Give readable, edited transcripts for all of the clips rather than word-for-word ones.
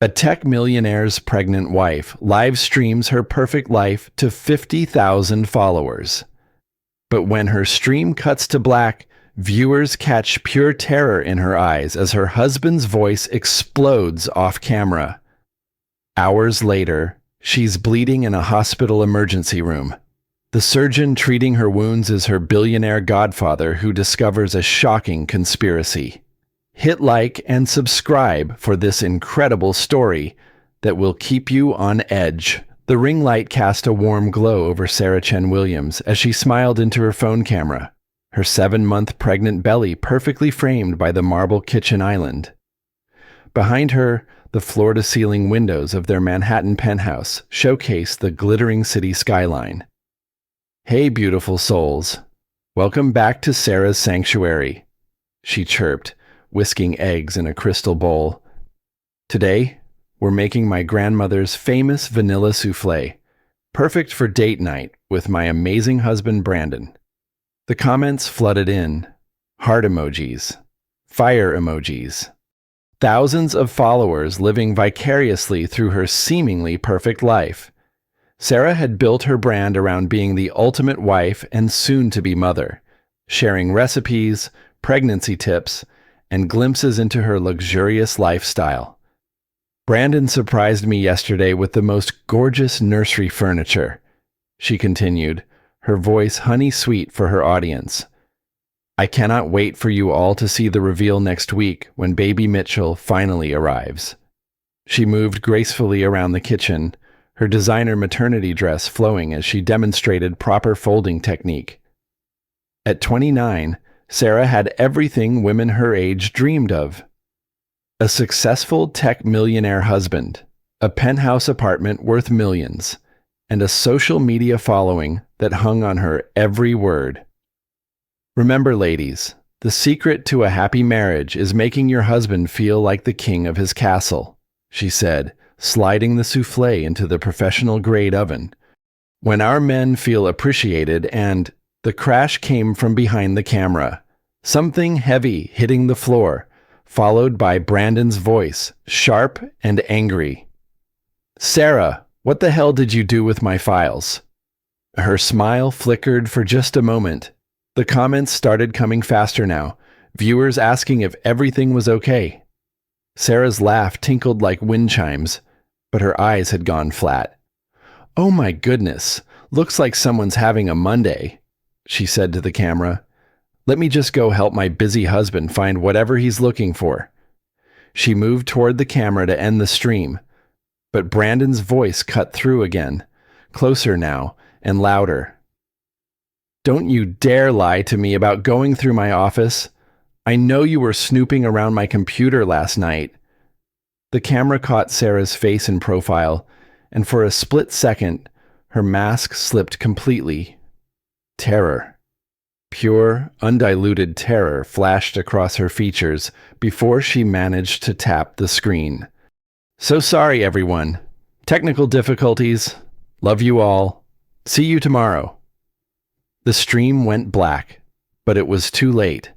A tech millionaire's pregnant wife live streams her perfect life to 50,000 followers. But when her stream cuts to black, viewers catch pure terror in her eyes as her husband's voice explodes off camera. Hours later, she's bleeding in a hospital emergency room. The surgeon treating her wounds is her billionaire godfather, who discovers a shocking conspiracy. Hit like and subscribe for this incredible story that will keep you on edge. The ring light cast a warm glow over Sarah Chen Williams as she smiled into her phone camera, her 7-month pregnant belly perfectly framed by the marble kitchen island. Behind her, the floor-to-ceiling windows of their Manhattan penthouse showcase the glittering city skyline. "Hey, beautiful souls. Welcome back to Sarah's sanctuary," she chirped, whisking eggs in a crystal bowl. "Today, we're making my grandmother's famous vanilla souffle, perfect for date night with my amazing husband Brandon." The comments flooded in. Heart emojis. Fire emojis. Thousands of followers living vicariously through her seemingly perfect life. Sarah had built her brand around being the ultimate wife and soon-to-be mother, sharing recipes, pregnancy tips, and glimpses into her luxurious lifestyle. "Brandon surprised me yesterday with the most gorgeous nursery furniture," she continued, her voice honey-sweet for her audience. "I cannot wait for you all to see the reveal next week when baby Mitchell finally arrives." She moved gracefully around the kitchen, her designer maternity dress flowing as she demonstrated proper folding technique. At 29, Sarah had everything women her age dreamed of. A successful tech millionaire husband, a penthouse apartment worth millions, and a social media following that hung on her every word. "Remember, ladies, the secret to a happy marriage is making your husband feel like the king of his castle," she said, sliding the souffle into the professional-grade oven. "When our men feel appreciated and—" The crash came from behind the camera. Something heavy hitting the floor, followed by Brandon's voice, sharp and angry. "Sarah, what the hell did you do with my files?" Her smile flickered for just a moment. The comments started coming faster now, viewers asking if everything was okay. Sarah's laugh tinkled like wind chimes, but her eyes had gone flat. "Oh my goodness, looks like someone's having a Monday," she said to the camera. "Let me just go help my busy husband find whatever he's looking for." She moved toward the camera to end the stream, but Brandon's voice cut through again, closer now and louder. "Don't you dare lie to me about going through my office. I know you were snooping around my computer last night." The camera caught Sarah's face in profile, and for a split second, her mask slipped completely. Terror. Pure, undiluted terror flashed across her features before she managed to tap the screen. "So sorry, everyone. Technical difficulties. Love you all. See you tomorrow." The stream went black, but it was too late.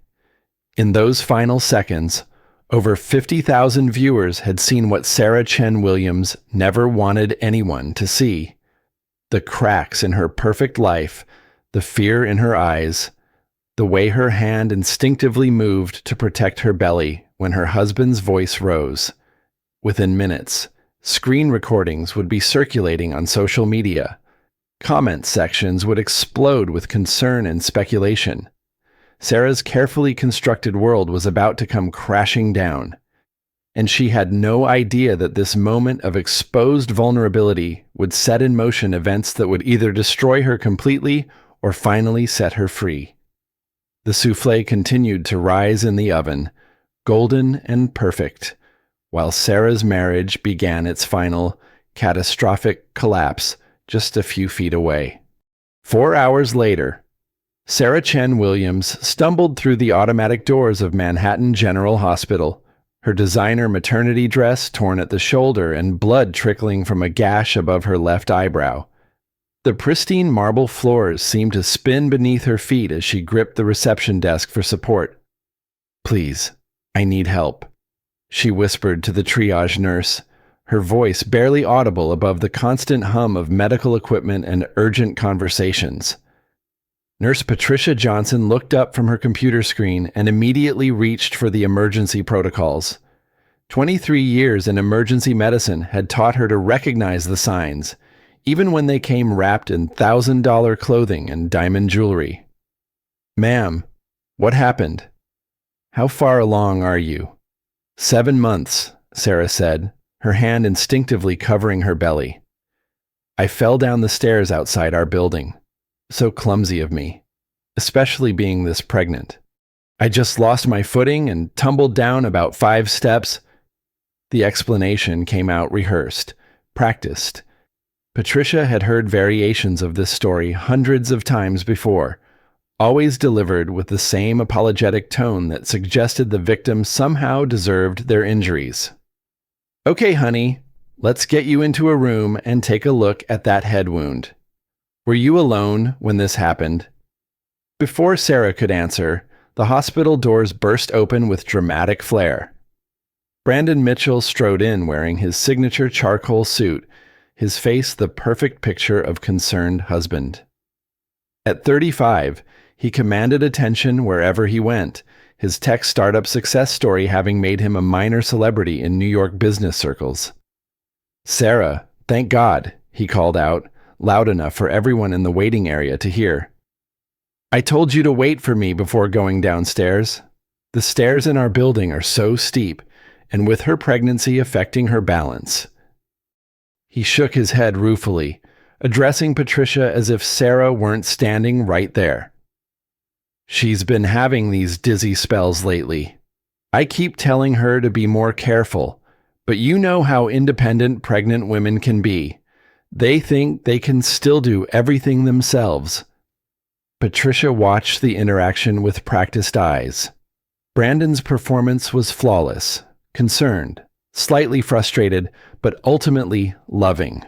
In those final seconds, over 50,000 viewers had seen what Sarah Chen Williams never wanted anyone to see. The cracks in her perfect life, the fear in her eyes, the way her hand instinctively moved to protect her belly when her husband's voice rose. Within minutes, screen recordings would be circulating on social media. Comment sections would explode with concern and speculation. Sarah's carefully constructed world was about to come crashing down, and she had no idea that this moment of exposed vulnerability would set in motion events that would either destroy her completely or finally set her free. The souffle continued to rise in the oven, golden and perfect, while Sarah's marriage began its final, catastrophic collapse just a few feet away. 4 hours later, Sarah Chen Williams stumbled through the automatic doors of Manhattan General Hospital, her designer maternity dress torn at the shoulder and blood trickling from a gash above her left eyebrow. The pristine marble floors seemed to spin beneath her feet as she gripped the reception desk for support. "Please, I need help," she whispered to the triage nurse, her voice barely audible above the constant hum of medical equipment and urgent conversations. Nurse Patricia Johnson looked up from her computer screen and immediately reached for the emergency protocols. 23 years in emergency medicine had taught her to recognize the signs, even when they came wrapped in $1,000 clothing and diamond jewelry. "Ma'am, what happened? How far along are you?" 7 months, Sarah said, her hand instinctively covering her belly. "I fell down the stairs outside our building. So clumsy of me, especially being this pregnant. I just lost my footing and tumbled down about 5 steps. The explanation came out rehearsed, practiced. Patricia had heard variations of this story hundreds of times before, always delivered with the same apologetic tone that suggested the victim somehow deserved their injuries. "Okay, honey, let's get you into a room and take a look at that head wound. Were you alone when this happened?" Before Sarah could answer, the hospital doors burst open with dramatic flair. Brandon Mitchell strode in wearing his signature charcoal suit, his face the perfect picture of concerned husband. At 35, he commanded attention wherever he went, his tech startup success story having made him a minor celebrity in New York business circles. "Sarah, thank God," he called out, loud enough for everyone in the waiting area to hear. "I told you to wait for me before going downstairs. The stairs in our building are so steep, and with her pregnancy affecting her balance." He shook his head ruefully, addressing Patricia as if Sarah weren't standing right there. "She's been having these dizzy spells lately. I keep telling her to be more careful, but you know how independent pregnant women can be. They think they can still do everything themselves." Patricia watched the interaction with practiced eyes. Brandon's performance was flawless, concerned, slightly frustrated, but ultimately loving.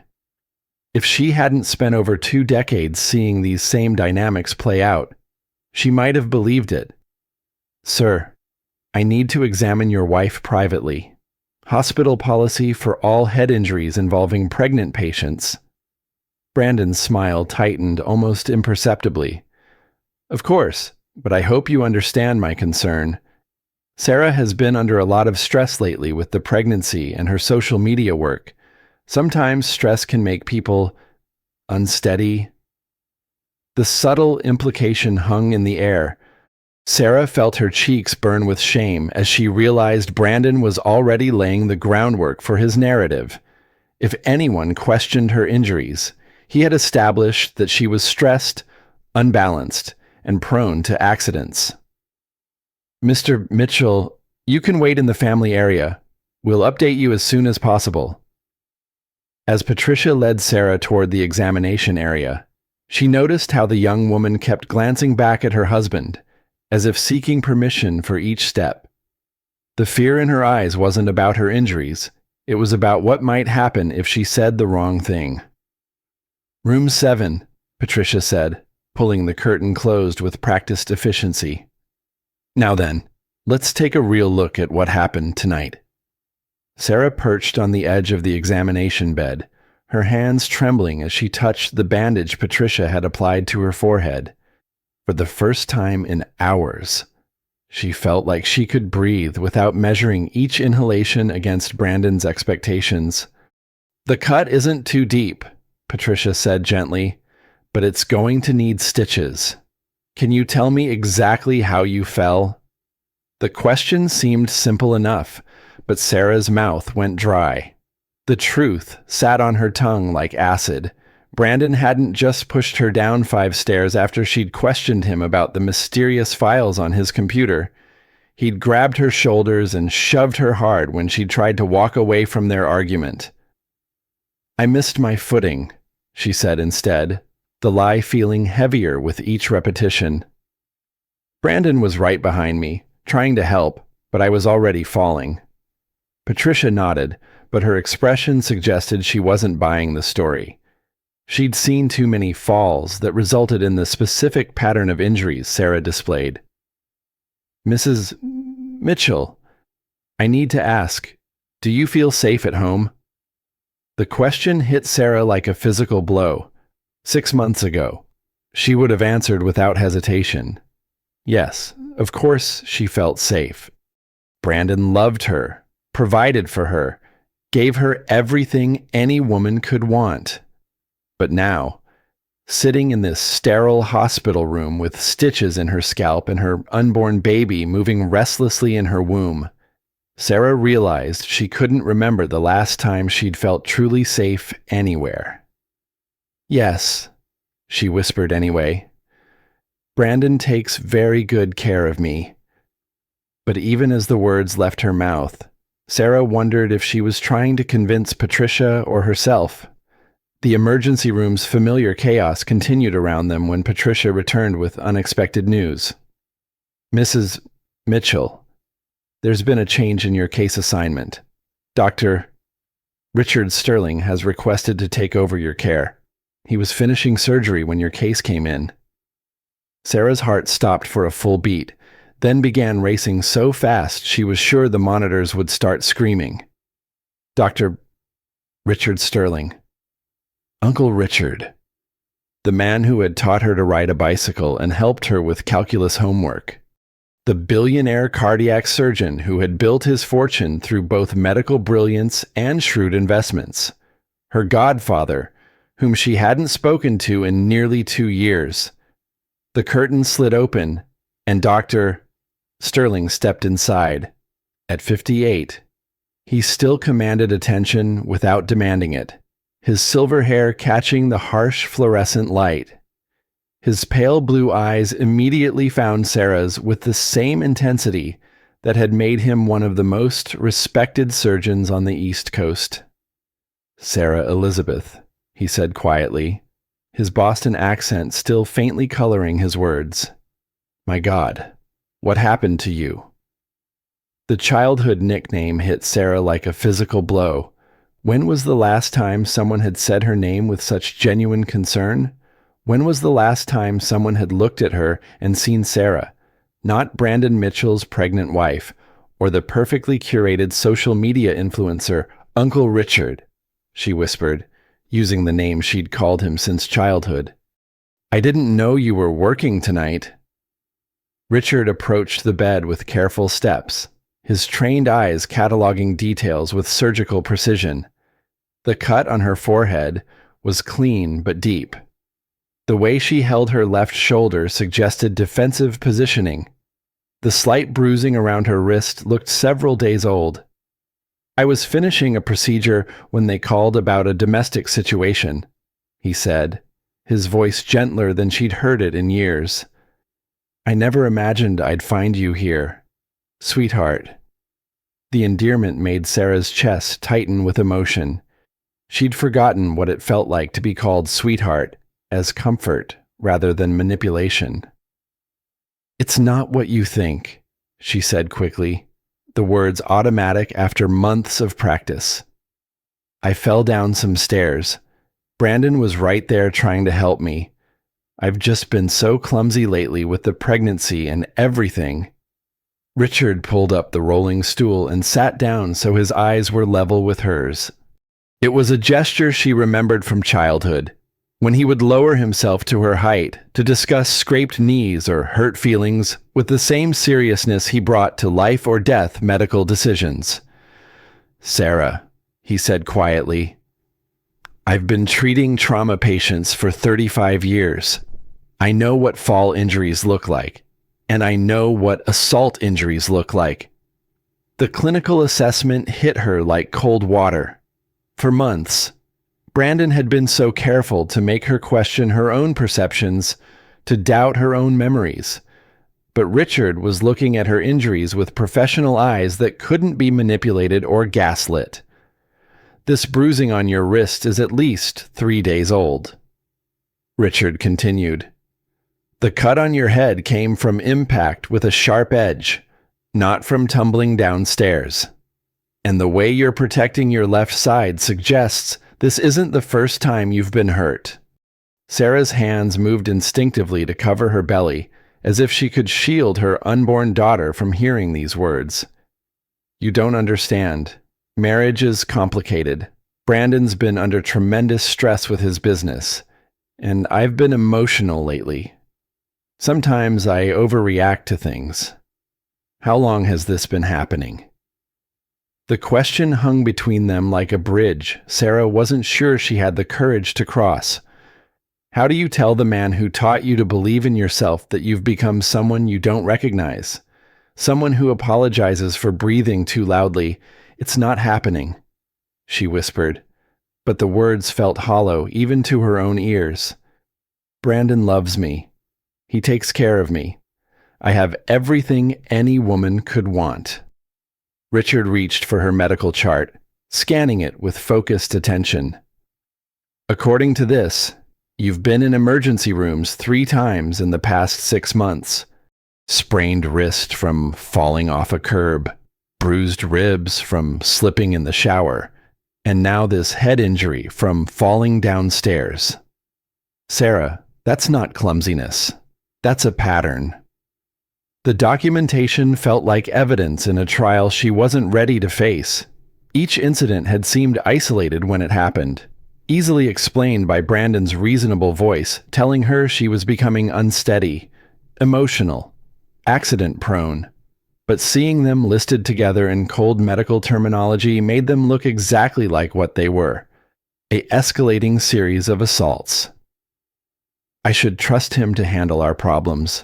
If she hadn't spent over 2 decades seeing these same dynamics play out, she might have believed it. "Sir, I need to examine your wife privately. Hospital policy for all head injuries involving pregnant patients." Brandon's smile tightened almost imperceptibly. "Of course, but I hope you understand my concern. Sarah has been under a lot of stress lately with the pregnancy and her social media work. Sometimes stress can make people unsteady." The subtle implication hung in the air. Sarah felt her cheeks burn with shame as she realized Brandon was already laying the groundwork for his narrative. If anyone questioned her injuries, he had established that she was stressed, unbalanced, and prone to accidents. "Mr. Mitchell, you can wait in the family area. We'll update you as soon as possible." As Patricia led Sarah toward the examination area, she noticed how the young woman kept glancing back at her husband, as if seeking permission for each step. The fear in her eyes wasn't about her injuries, it was about what might happen if she said the wrong thing. "Room 7, Patricia said, pulling the curtain closed with practiced efficiency. "Now then, let's take a real look at what happened tonight." Sarah perched on the edge of the examination bed, her hands trembling as she touched the bandage Patricia had applied to her forehead. For the first time in hours, she felt like she could breathe without measuring each inhalation against Brandon's expectations. "The cut isn't too deep," Patricia said gently, "but it's going to need stitches. Can you tell me exactly how you fell?" The question seemed simple enough, but Sarah's mouth went dry. The truth sat on her tongue like acid. Brandon hadn't just pushed her down 5 stairs after she'd questioned him about the mysterious files on his computer. He'd grabbed her shoulders and shoved her hard when she tried to walk away from their argument. "I missed my footing," she said instead, the lie feeling heavier with each repetition. "Brandon was right behind me, trying to help, but I was already falling." Patricia nodded, but her expression suggested she wasn't buying the story. She'd seen too many falls that resulted in the specific pattern of injuries Sarah displayed. "Mrs. Mitchell, I need to ask, do you feel safe at home?" The question hit Sarah like a physical blow. 6 months ago, she would have answered without hesitation. Yes, of course she felt safe. Brandon loved her, provided for her, gave her everything any woman could want. But now, sitting in this sterile hospital room with stitches in her scalp and her unborn baby moving restlessly in her womb, Sarah realized she couldn't remember the last time she'd felt truly safe anywhere. "Yes," she whispered anyway. "Brandon takes very good care of me." But even as the words left her mouth, Sarah wondered if she was trying to convince Patricia or herself. The emergency room's familiar chaos continued around them when Patricia returned with unexpected news. "Mrs. Mitchell, there's been a change in your case assignment. Dr. Richard Sterling has requested to take over your care. He was finishing surgery when your case came in." Sarah's heart stopped for a full beat, then began racing so fast she was sure the monitors would start screaming. "Dr. Richard Sterling. Uncle Richard. The man who had taught her to ride a bicycle and helped her with calculus homework. The billionaire cardiac surgeon who had built his fortune through both medical brilliance and shrewd investments. Her godfather, whom she hadn't spoken to in nearly 2 years. The curtain slid open, and Dr. Sterling stepped inside. At 58, he still commanded attention without demanding it, his silver hair catching the harsh fluorescent light. His pale blue eyes immediately found Sarah's with the same intensity that had made him one of the most respected surgeons on the East Coast. "Sarah Elizabeth," he said quietly, his Boston accent still faintly coloring his words. "My God, what happened to you?" The childhood nickname hit Sarah like a physical blow. When was the last time someone had said her name with such genuine concern? When was the last time someone had looked at her and seen Sarah, not Brandon Mitchell's pregnant wife, or the perfectly curated social media influencer, Uncle Richard? She whispered, using the name she'd called him since childhood. "I didn't know you were working tonight." Richard approached the bed with careful steps, his trained eyes cataloging details with surgical precision. The cut on her forehead was clean but deep. The way she held her left shoulder suggested defensive positioning. The slight bruising around her wrist looked several days old. "I was finishing a procedure when they called about a domestic situation," he said, his voice gentler than she'd heard it in years. "I never imagined I'd find you here. Sweetheart." The endearment made Sarah's chest tighten with emotion. She'd forgotten what it felt like to be called sweetheart, as comfort rather than manipulation. "It's not what you think," she said quickly, the words automatic after months of practice. "I fell down some stairs. Brandon was right there trying to help me. I've just been so clumsy lately with the pregnancy and everything." Richard pulled up the rolling stool and sat down so his eyes were level with hers. It was a gesture she remembered from childhood, when he would lower himself to her height to discuss scraped knees or hurt feelings with the same seriousness he brought to life or death medical decisions. "Sarah," he said quietly, "I've been treating trauma patients for 35 years. I know what fall injuries look like, and I know what assault injuries look like." The clinical assessment hit her like cold water. For months, Brandon had been so careful to make her question her own perceptions, to doubt her own memories. But Richard was looking at her injuries with professional eyes that couldn't be manipulated or gaslit. "This bruising on your wrist is at least 3 days old." Richard continued. "The cut on your head came from impact with a sharp edge, not from tumbling downstairs. And the way you're protecting your left side suggests this isn't the first time you've been hurt." Sarah's hands moved instinctively to cover her belly, as if she could shield her unborn daughter from hearing these words. "You don't understand. Marriage is complicated. Brandon's been under tremendous stress with his business, and I've been emotional lately. Sometimes I overreact to things. How long has this been happening?" The question hung between them like a bridge Sarah wasn't sure she had the courage to cross. How do you tell the man who taught you to believe in yourself that you've become someone you don't recognize? Someone who apologizes for breathing too loudly. "It's not happening," she whispered, but the words felt hollow even to her own ears. "Brandon loves me. He takes care of me. I have everything any woman could want." Richard reached for her medical chart, scanning it with focused attention. "According to this, you've been in emergency rooms 3 times in the past 6 months. Sprained wrist from falling off a curb, bruised ribs from slipping in the shower, and now this head injury from falling downstairs. Sarah, that's not clumsiness. That's a pattern." The documentation felt like evidence in a trial she wasn't ready to face. Each incident had seemed isolated when it happened, easily explained by Brandon's reasonable voice telling her she was becoming unsteady, emotional, accident-prone. But seeing them listed together in cold medical terminology made them look exactly like what they were: an escalating series of assaults. "I should trust him to handle our problems,"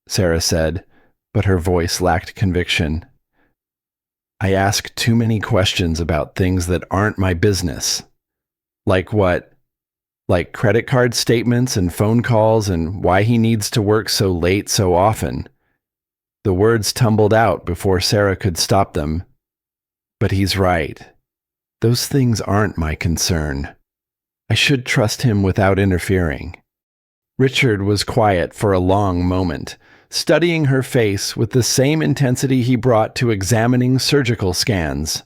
Sarah said, but her voice lacked conviction. "I ask too many questions about things that aren't my business." "Like what?" "Like credit card statements and phone calls and why he needs to work so late so often." The words tumbled out before Sarah could stop them. "But he's right. Those things aren't my concern. I should trust him without interfering." Richard was quiet for a long moment, studying her face with the same intensity he brought to examining surgical scans.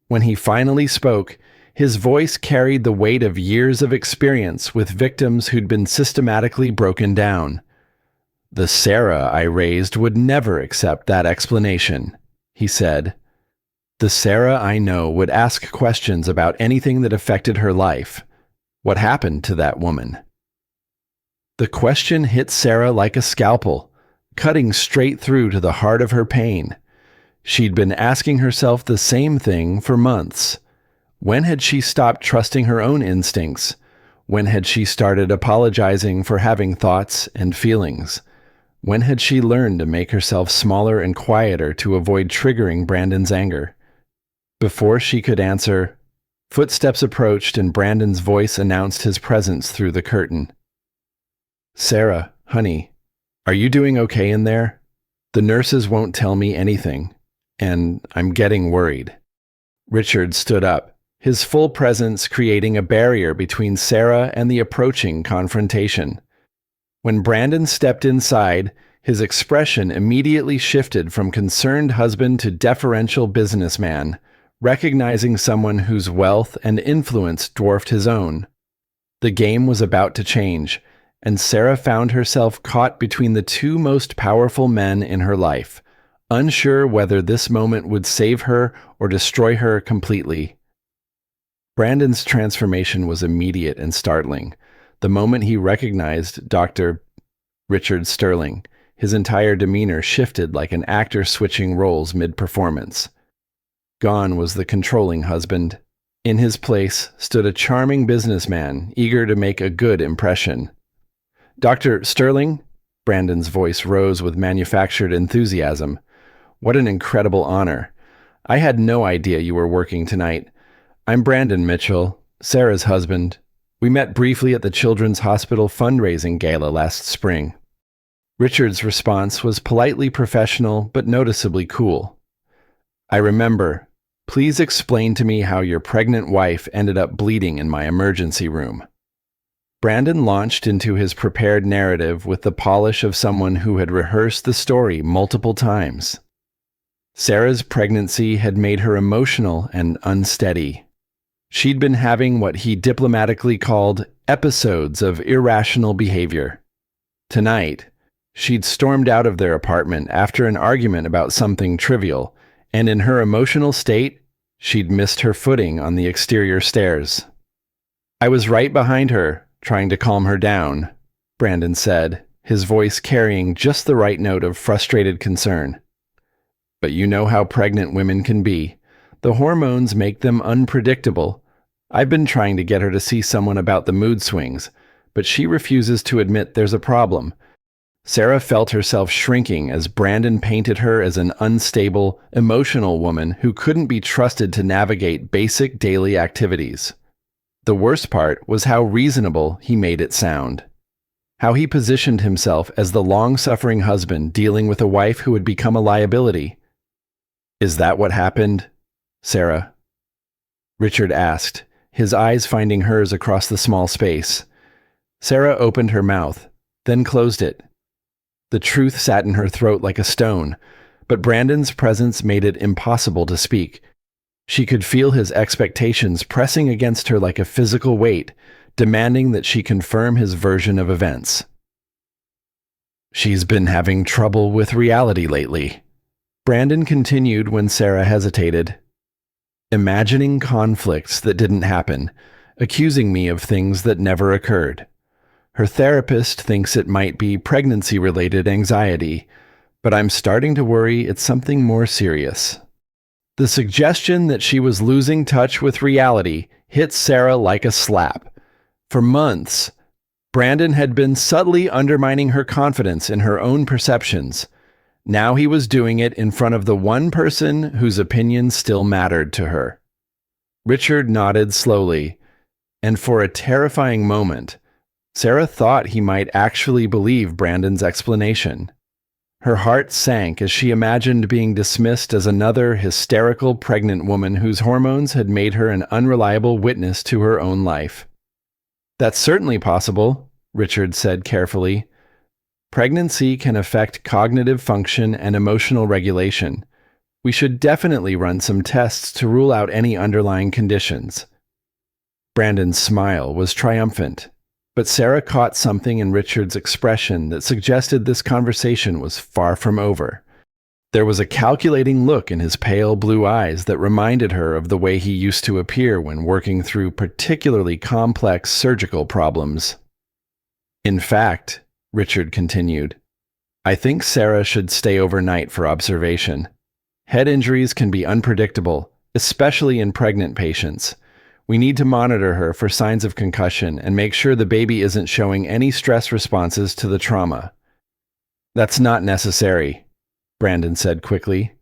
When he finally spoke, his voice carried the weight of years of experience with victims who'd been systematically broken down. "The Sarah I raised would never accept that explanation," he said. "The Sarah I know would ask questions about anything that affected her life. What happened to that woman?" The question hit Sarah like a scalpel, cutting straight through to the heart of her pain. She'd been asking herself the same thing for months. When had she stopped trusting her own instincts? When had she started apologizing for having thoughts and feelings? When had she learned to make herself smaller and quieter to avoid triggering Brandon's anger? Before she could answer, footsteps approached and Brandon's voice announced his presence through the curtain. "Sarah, honey, are you doing okay in there? The nurses won't tell me anything, and I'm getting worried." Richard stood up, his full presence creating a barrier between Sarah and the approaching confrontation. When Brandon stepped inside, his expression immediately shifted from concerned husband to deferential businessman, recognizing someone whose wealth and influence dwarfed his own. The game was about to change, and Sarah found herself caught between the 2 most powerful men in her life, unsure whether this moment would save her or destroy her completely. Brandon's transformation was immediate and startling. The moment he recognized Dr. Richard Sterling, his entire demeanor shifted like an actor switching roles mid-performance. Gone was the controlling husband. In his place stood a charming businessman, eager to make a good impression. "Dr. Sterling?" Brandon's voice rose with manufactured enthusiasm. "What an incredible honor. I had no idea you were working tonight. I'm Brandon Mitchell, Sarah's husband. We met briefly at the Children's Hospital fundraising gala last spring." Richard's response was politely professional but noticeably cool. "I remember. Please explain to me how your pregnant wife ended up bleeding in my emergency room." Brandon launched into his prepared narrative with the polish of someone who had rehearsed the story multiple times. Sarah's pregnancy had made her emotional and unsteady. She'd been having what he diplomatically called episodes of irrational behavior. Tonight, she'd stormed out of their apartment after an argument about something trivial, and in her emotional state, She'd missed her footing on the exterior stairs. "I was right behind her, trying to calm her down," Brandon said, his voice carrying just the right note of frustrated concern. "But you know how pregnant women can be. The hormones make them unpredictable. I've been trying to get her to see someone about the mood swings, but she refuses to admit there's a problem." Sarah felt herself shrinking as Brandon painted her as an unstable, emotional woman who couldn't be trusted to navigate basic daily activities. The worst part was how reasonable he made it sound. How he positioned himself as the long-suffering husband dealing with a wife who had become a liability. "Is that what happened, Sarah?" Richard asked, his eyes finding hers across the small space. Sarah opened her mouth, then closed it. The truth sat in her throat like a stone, but Brandon's presence made it impossible to speak. She could feel his expectations pressing against her like a physical weight, demanding that she confirm his version of events. "She's been having trouble with reality lately," Brandon continued when Sarah hesitated. "Imagining conflicts that didn't happen, accusing me of things that never occurred. Her therapist thinks it might be pregnancy-related anxiety, but I'm starting to worry it's something more serious." The suggestion that she was losing touch with reality hit Sarah like a slap. For months, Brandon had been subtly undermining her confidence in her own perceptions. Now he was doing it in front of the one person whose opinion still mattered to her. Richard nodded slowly, and for a terrifying moment, Sarah thought he might actually believe Brandon's explanation. Her heart sank as she imagined being dismissed as another hysterical pregnant woman whose hormones had made her an unreliable witness to her own life. "That's certainly possible," Richard said carefully. "Pregnancy can affect cognitive function and emotional regulation. We should definitely run some tests to rule out any underlying conditions." Brandon's smile was triumphant, but Sarah caught something in Richard's expression that suggested this conversation was far from over. There was a calculating look in his pale blue eyes that reminded her of the way he used to appear when working through particularly complex surgical problems. "In fact," Richard continued, "I think Sarah should stay overnight for observation. Head injuries can be unpredictable, especially in pregnant patients. We need to monitor her for signs of concussion and make sure the baby isn't showing any stress responses to the trauma." "That's not necessary," Brandon said quickly.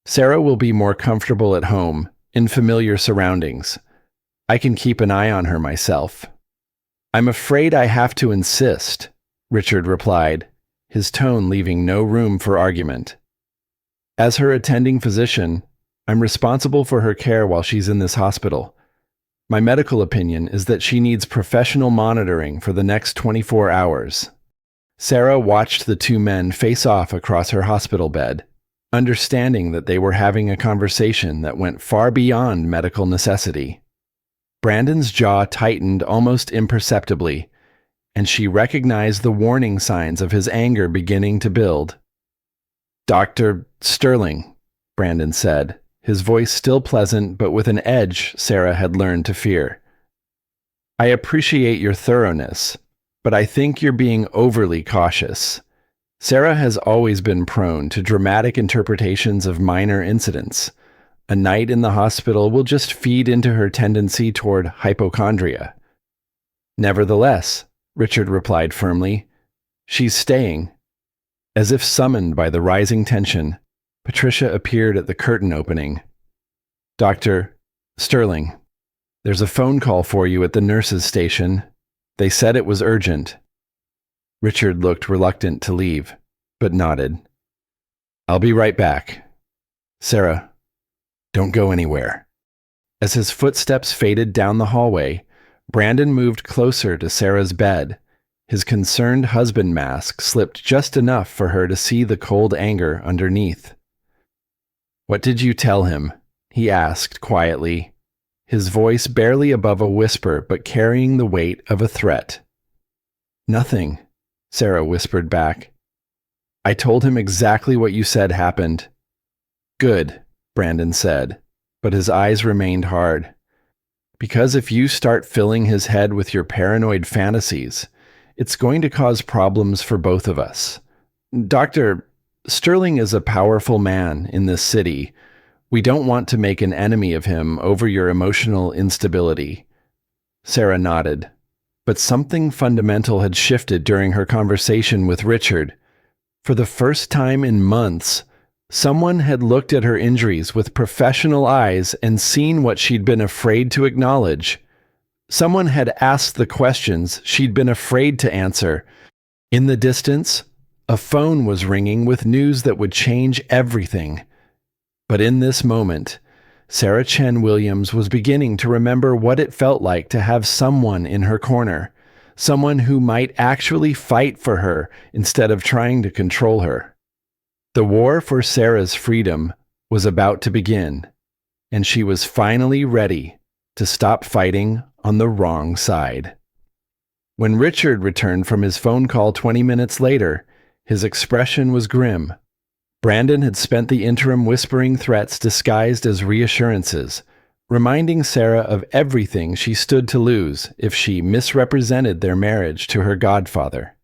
"Sarah will be more comfortable at home, in familiar surroundings. I can keep an eye on her myself." "I'm afraid I have to insist," Richard replied, his tone leaving no room for argument. "As her attending physician, I'm responsible for her care while she's in this hospital. My medical opinion is that she needs professional monitoring for the next 24 hours. Sarah watched the two men face off across her hospital bed, understanding that they were having a conversation that went far beyond medical necessity. Brandon's jaw tightened almost imperceptibly, and she recognized the warning signs of his anger beginning to build. "Dr. Sterling," Brandon said, his voice still pleasant but with an edge Sarah had learned to fear. "I appreciate your thoroughness, but I think you're being overly cautious. Sarah has always been prone to dramatic interpretations of minor incidents. A night in the hospital will just feed into her tendency toward hypochondria." "Nevertheless," Richard replied firmly, "she's staying." As if summoned by the rising tension, Patricia appeared at the curtain opening. "Dr. Sterling, there's a phone call for you at the nurses' station. They said it was urgent." Richard looked reluctant to leave, but nodded. "I'll be right back. Sarah, don't go anywhere." As his footsteps faded down the hallway, Brandon moved closer to Sarah's bed. His concerned husband mask slipped just enough for her to see the cold anger underneath. "What did you tell him?" he asked quietly, his voice barely above a whisper but carrying the weight of a threat. "Nothing," Sarah whispered back. "I told him exactly what you said happened." "Good," Brandon said, but his eyes remained hard. Because if you start filling his head with your paranoid fantasies, it's going to cause problems for both of us. Doctor, Sterling is a powerful man in this city. We don't want to make an enemy of him over your emotional instability. Sarah nodded, but something fundamental had shifted during her conversation with Richard. For the first time in months, someone had looked at her injuries with professional eyes and seen what she'd been afraid to acknowledge. Someone had asked the questions she'd been afraid to answer. In the distance, a phone was ringing with news that would change everything. But in this moment, Sarah Chen Williams was beginning to remember what it felt like to have someone in her corner, someone who might actually fight for her instead of trying to control her. The war for Sarah's freedom was about to begin, and she was finally ready to stop fighting on the wrong side. When Richard returned from his phone call 20 minutes later, his expression was grim. Brandon had spent the interim whispering threats disguised as reassurances, reminding Sarah of everything she stood to lose if she misrepresented their marriage to her godfather.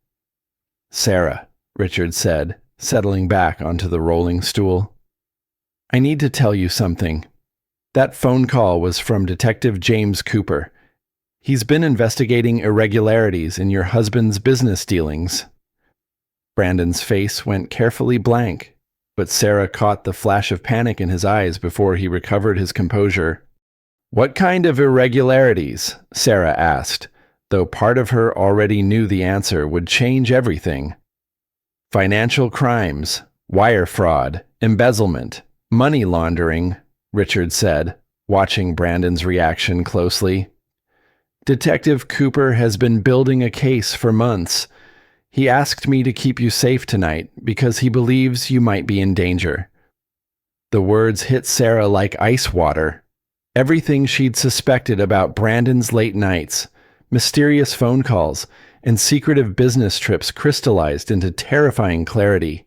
"Sarah," Richard said, settling back onto the rolling stool, "I need to tell you something. That phone call was from Detective James Cooper. He's been investigating irregularities in your husband's business dealings." Brandon's face went carefully blank, but Sarah caught the flash of panic in his eyes before he recovered his composure. "What kind of irregularities?" Sarah asked, though part of her already knew the answer would change everything. "Financial crimes, wire fraud, embezzlement, money laundering," Richard said, watching Brandon's reaction closely. "Detective Cooper has been building a case for months. He asked me to keep you safe tonight because he believes you might be in danger." The words hit Sarah like ice water. Everything she'd suspected about Brandon's late nights, mysterious phone calls, and secretive business trips crystallized into terrifying clarity.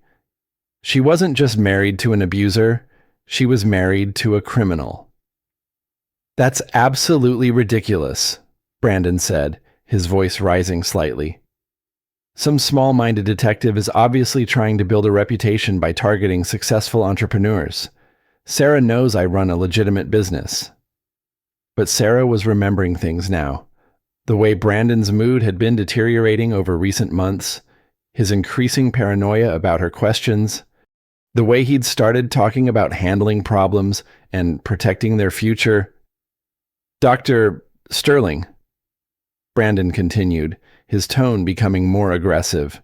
She wasn't just married to an abuser, she was married to a criminal. "That's absolutely ridiculous," Brandon said, his voice rising slightly. "Some small-minded detective is obviously trying to build a reputation by targeting successful entrepreneurs. Sarah knows I run a legitimate business." But Sarah was remembering things now. The way Brandon's mood had been deteriorating over recent months, his increasing paranoia about her questions, the way he'd started talking about handling problems and protecting their future. "Dr. Sterling," Brandon continued, his tone becoming more aggressive,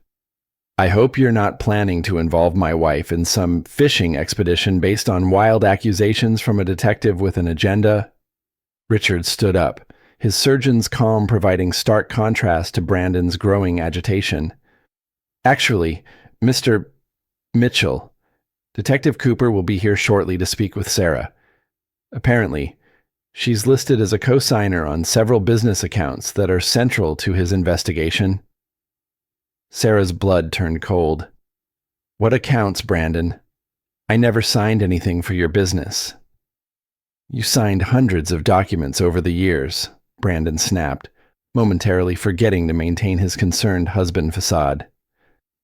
"I hope you're not planning to involve my wife in some fishing expedition based on wild accusations from a detective with an agenda." Richard stood up, his surgeon's calm providing stark contrast to Brandon's growing agitation. "Actually, Mr. Mitchell, Detective Cooper will be here shortly to speak with Sarah. Apparently, she's listed as a co-signer on several business accounts that are central to his investigation." Sarah's blood turned cold. "What accounts, Brandon? I never signed anything for your business." "You signed hundreds of documents over the years," Brandon snapped, momentarily forgetting to maintain his concerned husband facade.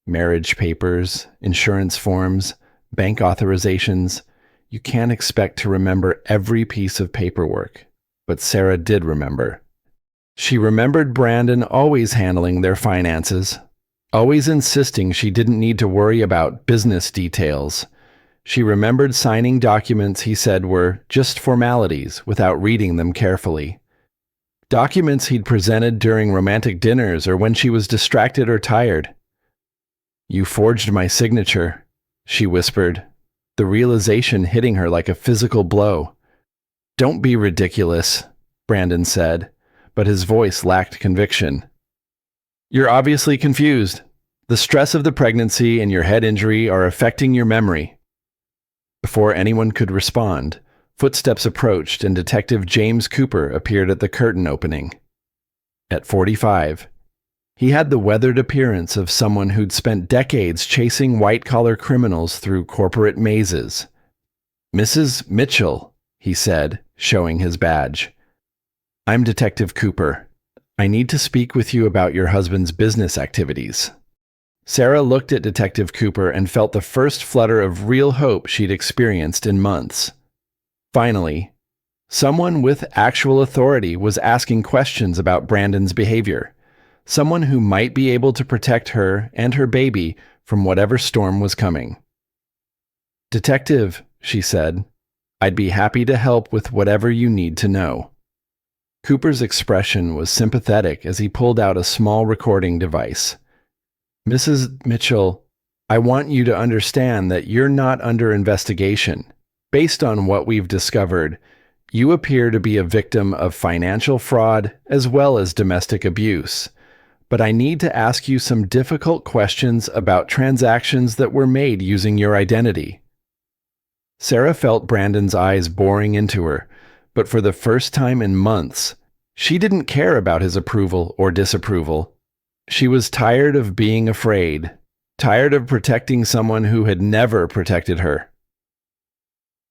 "Marriage papers, insurance forms, bank authorizations. You can't expect to remember every piece of paperwork." But Sarah did remember. She remembered Brandon always handling their finances, always insisting she didn't need to worry about business details. She remembered signing documents he said were just formalities without reading them carefully. Documents he'd presented during romantic dinners or when she was distracted or tired. "You forged my signature," she whispered, the realization hitting her like a physical blow. "Don't be ridiculous," Brandon said, but his voice lacked conviction. "You're obviously confused. The stress of the pregnancy and your head injury are affecting your memory." Before anyone could respond, footsteps approached and Detective James Cooper appeared at the curtain opening. At 45, he had the weathered appearance of someone who'd spent decades chasing white-collar criminals through corporate mazes. "Mrs. Mitchell," he said, showing his badge. "I'm Detective Cooper. I need to speak with you about your husband's business activities." Sarah looked at Detective Cooper and felt the first flutter of real hope she'd experienced in months. Finally, someone with actual authority was asking questions about Brandon's behavior. Someone who might be able to protect her and her baby from whatever storm was coming. "Detective," she said, "I'd be happy to help with whatever you need to know." Cooper's expression was sympathetic as he pulled out a small recording device. "Mrs. Mitchell, I want you to understand that you're not under investigation. Based on what we've discovered, you appear to be a victim of financial fraud as well as domestic abuse. But I need to ask you some difficult questions about transactions that were made using your identity." Sarah felt Brandon's eyes boring into her, but for the first time in months, she didn't care about his approval or disapproval. She was tired of being afraid, tired of protecting someone who had never protected her.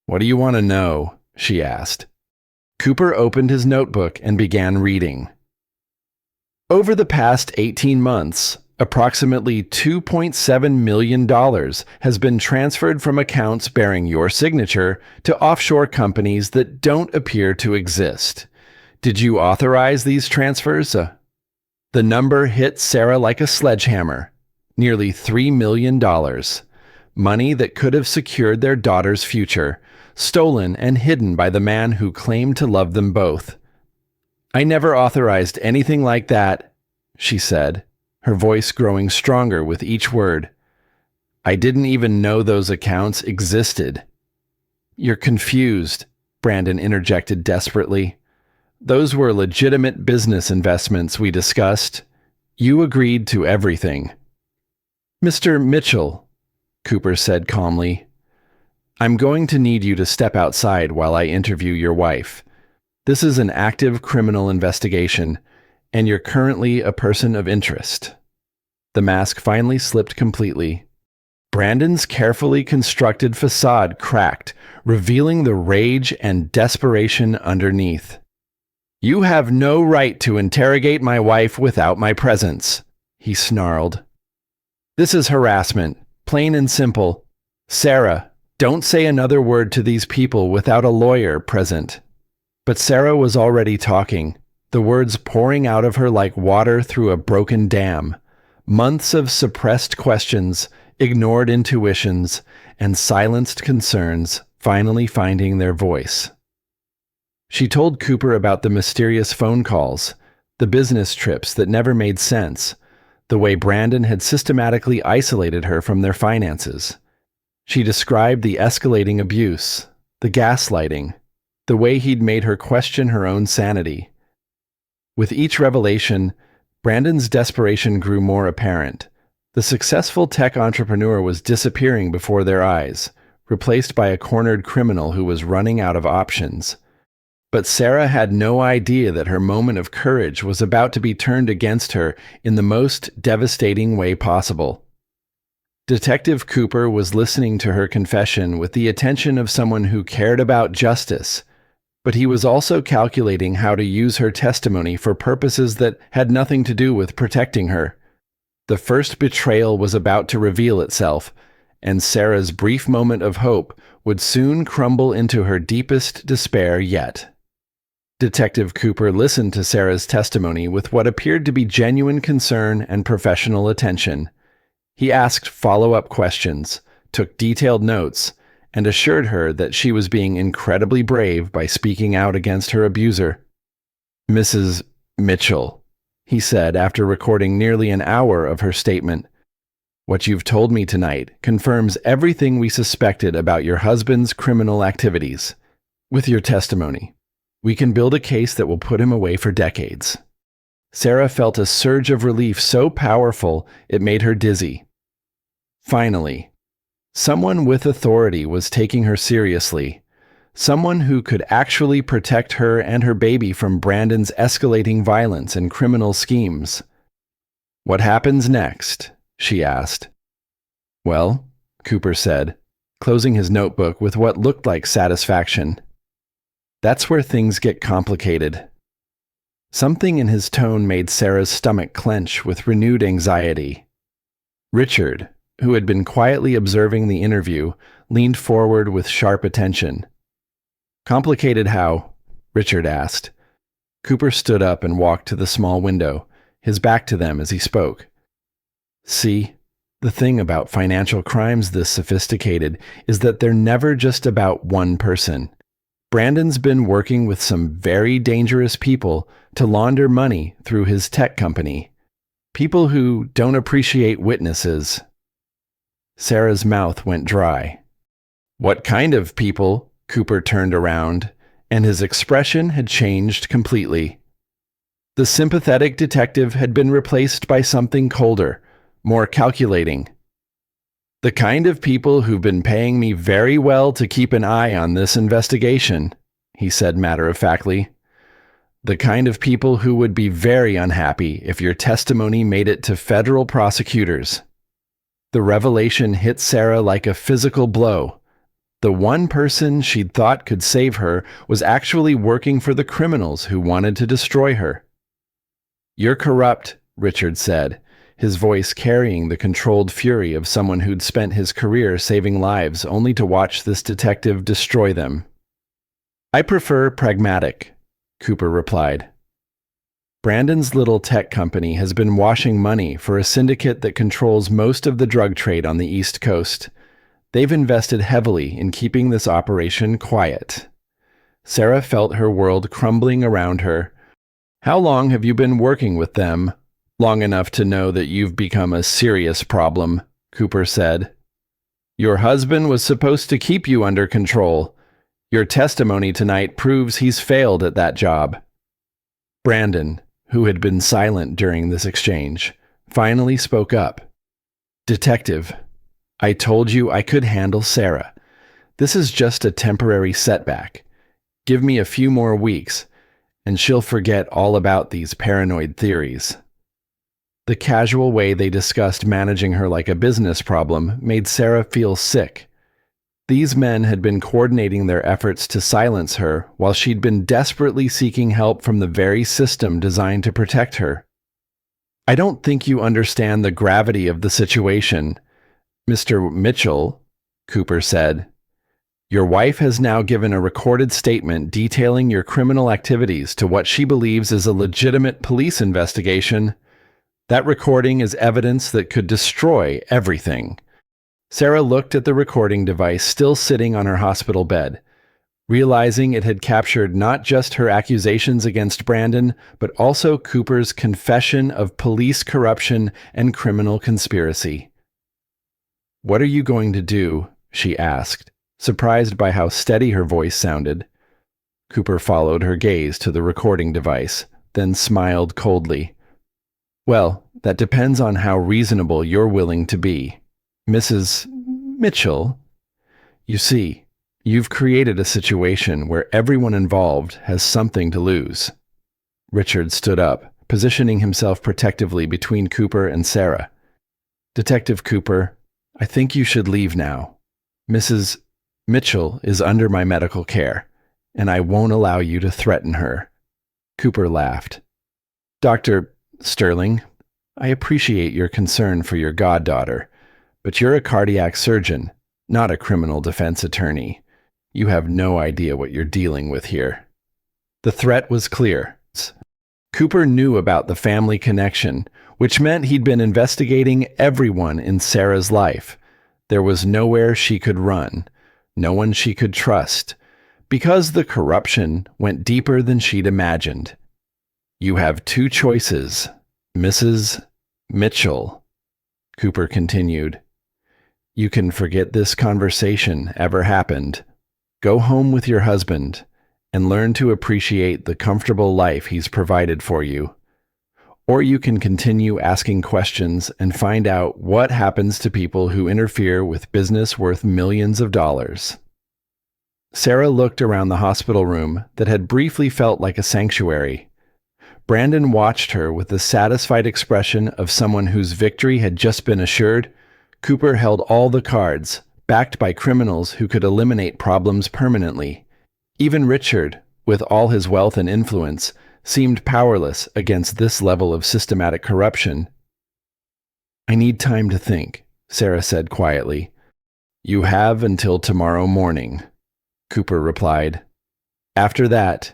"What do you want to know?" she asked. Cooper opened his notebook and began reading. "Over the past 18 months, approximately $2.7 million has been transferred from accounts bearing your signature to offshore companies that don't appear to exist. Did you authorize these transfers?" The number hit Sarah like a sledgehammer. Nearly $3 million. Money that could have secured their daughter's future, stolen and hidden by the man who claimed to love them both. "I never authorized anything like that," she said, her voice growing stronger with each word. "I didn't even know those accounts existed." "You're confused," Brandon interjected desperately. "Those were legitimate business investments we discussed. You agreed to everything." "Mr. Mitchell," Cooper said calmly, "I'm going to need you to step outside while I interview your wife. This is an active criminal investigation, and you're currently a person of interest." The mask finally slipped completely. Brandon's carefully constructed facade cracked, revealing the rage and desperation underneath. "You have no right to interrogate my wife without my presence," he snarled. "This is harassment, plain and simple. Sarah, don't say another word to these people without a lawyer present." But Sarah was already talking, the words pouring out of her like water through a broken dam. Months of suppressed questions, ignored intuitions, and silenced concerns finally finding their voice. She told Cooper about the mysterious phone calls, the business trips that never made sense, the way Brandon had systematically isolated her from their finances. She described the escalating abuse, the gaslighting, the way he'd made her question her own sanity. With each revelation, Brandon's desperation grew more apparent. The successful tech entrepreneur was disappearing before their eyes, replaced by a cornered criminal who was running out of options. But Sarah had no idea that her moment of courage was about to be turned against her in the most devastating way possible. Detective Cooper was listening to her confession with the attention of someone who cared about justice, but he was also calculating how to use her testimony for purposes that had nothing to do with protecting her. The first betrayal was about to reveal itself, and Sarah's brief moment of hope would soon crumble into her deepest despair yet. Detective Cooper listened to Sarah's testimony with what appeared to be genuine concern and professional attention. He asked follow-up questions, took detailed notes, and assured her that she was being incredibly brave by speaking out against her abuser. "Mrs. Mitchell," he said after recording nearly an hour of her statement, "what you've told me tonight confirms everything we suspected about your husband's criminal activities. With your testimony, we can build a case that will put him away for decades." Sarah felt a surge of relief so powerful it made her dizzy. Finally, someone with authority was taking her seriously, someone who could actually protect her and her baby from Brandon's escalating violence and criminal schemes. "What happens next?" she asked. "Well," Cooper said, closing his notebook with what looked like satisfaction, That's where things get complicated. Something in his tone made Sarah's stomach clench with renewed anxiety. Richard, who had been quietly observing the interview, leaned forward with sharp attention. "Complicated how?" Richard asked. Cooper stood up and walked to the small window, his back to them as he spoke. "See, the thing about financial crimes this sophisticated is that they're never just about one person. Brandon's been working with some very dangerous people to launder money through his tech company. People who don't appreciate witnesses." Sarah's mouth went dry. "What kind of people?" Cooper turned around, and his expression had changed completely. The sympathetic detective had been replaced by something colder, more calculating. "The kind of people who've been paying me very well to keep an eye on this investigation," he said matter-of-factly. "The kind of people who would be very unhappy if your testimony made it to federal prosecutors." The revelation hit Sarah like a physical blow. The one person she'd thought could save her was actually working for the criminals who wanted to destroy her. "You're corrupt," Richard said, his voice carrying the controlled fury of someone who'd spent his career saving lives only to watch this detective destroy them. "I prefer pragmatic," Cooper replied. "Brandon's little tech company has been washing money for a syndicate that controls most of the drug trade on the East Coast. They've invested heavily in keeping this operation quiet." Sarah felt her world crumbling around her. "How long have you been working with them?" "Long enough to know that you've become a serious problem," Cooper said. "Your husband was supposed to keep you under control. Your testimony tonight proves he's failed at that job." Brandon, who had been silent during this exchange, finally spoke up. "Detective, I told you I could handle Sarah. This is just a temporary setback. Give me a few more weeks, and she'll forget all about these paranoid theories." The casual way they discussed managing her like a business problem made Sarah feel sick. These men had been coordinating their efforts to silence her while she'd been desperately seeking help from the very system designed to protect her. "I don't think you understand the gravity of the situation, Mr. Mitchell," Cooper said. "Your wife has now given a recorded statement detailing your criminal activities to what she believes is a legitimate police investigation. That recording is evidence that could destroy everything." Sarah looked at the recording device still sitting on her hospital bed, realizing it had captured not just her accusations against Brandon, but also Cooper's confession of police corruption and criminal conspiracy. "What are you going to do?" she asked, surprised by how steady her voice sounded. Cooper followed her gaze to the recording device, then smiled coldly. "Well, that depends on how reasonable you're willing to be, Mrs. Mitchell. You see, you've created a situation where everyone involved has something to lose." Richard stood up, positioning himself protectively between Cooper and Sarah. "Detective Cooper, I think you should leave now. Mrs. Mitchell is under my medical care, and I won't allow you to threaten her." Cooper laughed. "Dr. Sterling, I appreciate your concern for your goddaughter, but you're a cardiac surgeon, not a criminal defense attorney. You have no idea what you're dealing with here." The threat was clear. Cooper knew about the family connection, which meant he'd been investigating everyone in Sarah's life. There was nowhere she could run, no one she could trust, because the corruption went deeper than she'd imagined. "You have two choices, Mrs. Mitchell," Cooper continued. "You can forget this conversation ever happened. Go home with your husband and learn to appreciate the comfortable life he's provided for you. Or you can continue asking questions and find out what happens to people who interfere with business worth millions of dollars." Sarah looked around the hospital room that had briefly felt like a sanctuary. Brandon watched her with the satisfied expression of someone whose victory had just been assured. Cooper held all the cards, backed by criminals who could eliminate problems permanently. Even Richard, with all his wealth and influence, seemed powerless against this level of systematic corruption. "I need time to think," Sarah said quietly. "You have until tomorrow morning," Cooper replied. "After that,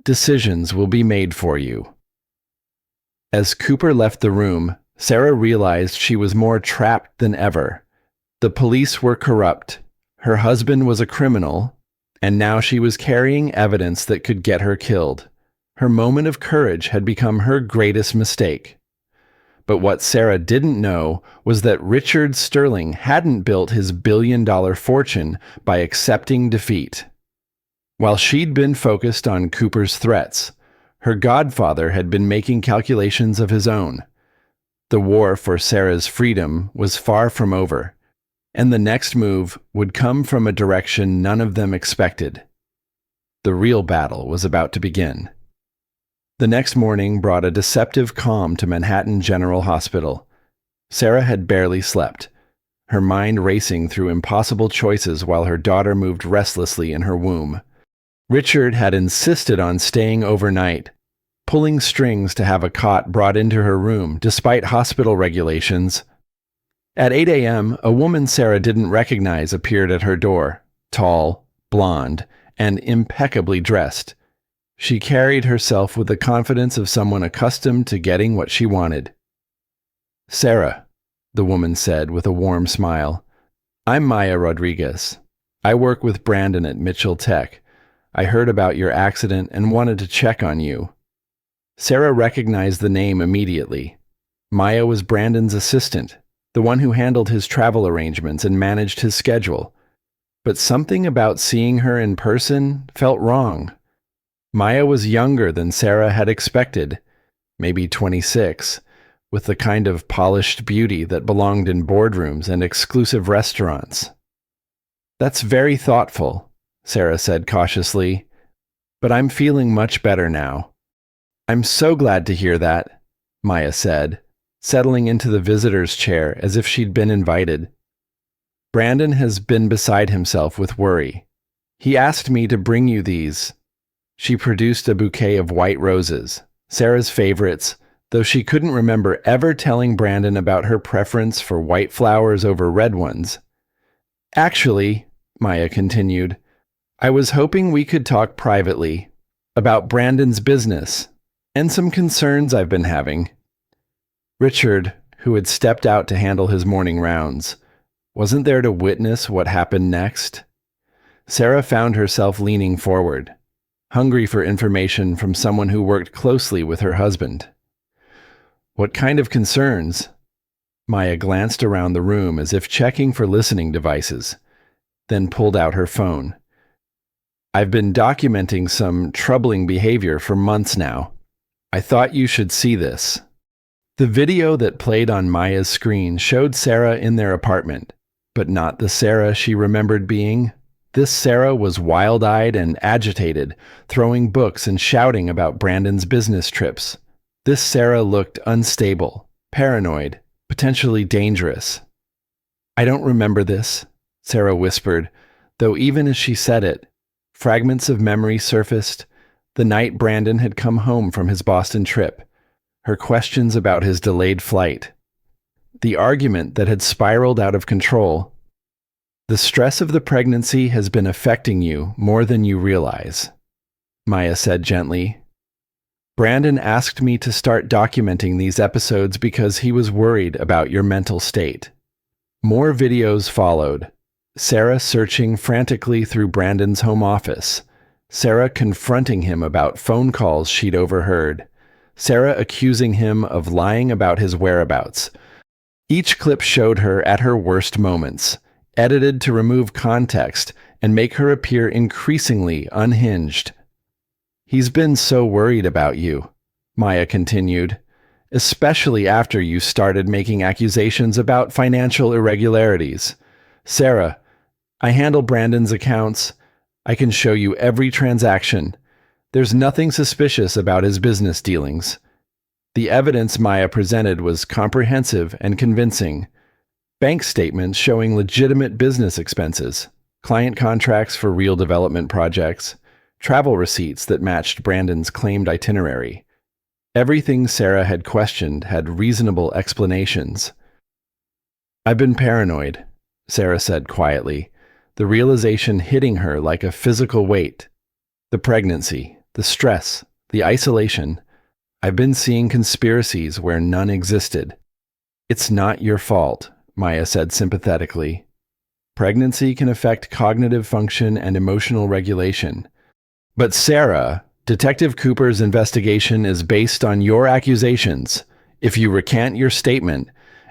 decisions will be made for you." As Cooper left the room, Sarah realized she was more trapped than ever. The police were corrupt, her husband was a criminal, and now she was carrying evidence that could get her killed. Her moment of courage had become her greatest mistake. But what Sarah didn't know was that Richard Sterling hadn't built his billion-dollar fortune by accepting defeat. While she'd been focused on Cooper's threats, her godfather had been making calculations of his own. The war for Sarah's freedom was far from over, and the next move would come from a direction none of them expected. The real battle was about to begin. The next morning brought a deceptive calm to Manhattan General Hospital. Sarah had barely slept, her mind racing through impossible choices while her daughter moved restlessly in her womb. Richard had insisted on staying overnight, pulling strings to have a cot brought into her room despite hospital regulations. At 8 a.m., a woman Sarah didn't recognize appeared at her door, tall, blonde, and impeccably dressed. She carried herself with the confidence of someone accustomed to getting what she wanted. "Sarah," the woman said with a warm smile, "I'm Maya Rodriguez. I work with Brandon at Mitchell Tech. I heard about your accident and wanted to check on you." Sarah recognized the name immediately. Maya was Brandon's assistant, the one who handled his travel arrangements and managed his schedule. But something about seeing her in person felt wrong. Maya was younger than Sarah had expected, maybe 26, with the kind of polished beauty that belonged in boardrooms and exclusive restaurants. "That's very thoughtful," Sarah said cautiously, "but I'm feeling much better now." "I'm so glad to hear that," Maya said, settling into the visitor's chair as if she'd been invited. "Brandon has been beside himself with worry. He asked me to bring you these." She produced a bouquet of white roses, Sarah's favorites, though she couldn't remember ever telling Brandon about her preference for white flowers over red ones. "Actually," Maya continued, "I was hoping we could talk privately about Brandon's business and some concerns I've been having." Richard, who had stepped out to handle his morning rounds, wasn't there to witness what happened next. Sarah found herself leaning forward, hungry for information from someone who worked closely with her husband. "What kind of concerns?" Maya glanced around the room as if checking for listening devices, then pulled out her phone. "I've been documenting some troubling behavior for months now. I thought you should see this." The video that played on Maya's screen showed Sarah in their apartment, but not the Sarah she remembered being. This Sarah was wild-eyed and agitated, throwing books and shouting about Brandon's business trips. This Sarah looked unstable, paranoid, potentially dangerous. "I don't remember this," Sarah whispered, though even as she said it, fragments of memory surfaced. The night Brandon had come home from his Boston trip, her questions about his delayed flight, the argument that had spiraled out of control. "The stress of the pregnancy has been affecting you more than you realize," Maya said gently. "Brandon asked me to start documenting these episodes because he was worried about your mental state." More videos followed, Sarah searching frantically through Brandon's home office, Sarah confronting him about phone calls she'd overheard, Sarah accusing him of lying about his whereabouts. Each clip showed her at her worst moments, edited to remove context and make her appear increasingly unhinged. "He's been so worried about you," Maya continued, "especially after you started making accusations about financial irregularities. Sarah, I handle Brandon's accounts. I can show you every transaction. There's nothing suspicious about his business dealings." The evidence Maya presented was comprehensive and convincing. Bank statements showing legitimate business expenses, client contracts for real development projects, travel receipts that matched Brandon's claimed itinerary. Everything Sarah had questioned had reasonable explanations. "I've been paranoid," Sarah said quietly, the realization hitting her like a physical weight. "The pregnancy, the stress, the isolation. I've been seeing conspiracies where none existed." "It's not your fault," Maya said sympathetically. "Pregnancy can affect cognitive function and emotional regulation." "But Sarah, Detective Cooper's investigation is based on your accusations. If you recant your statement,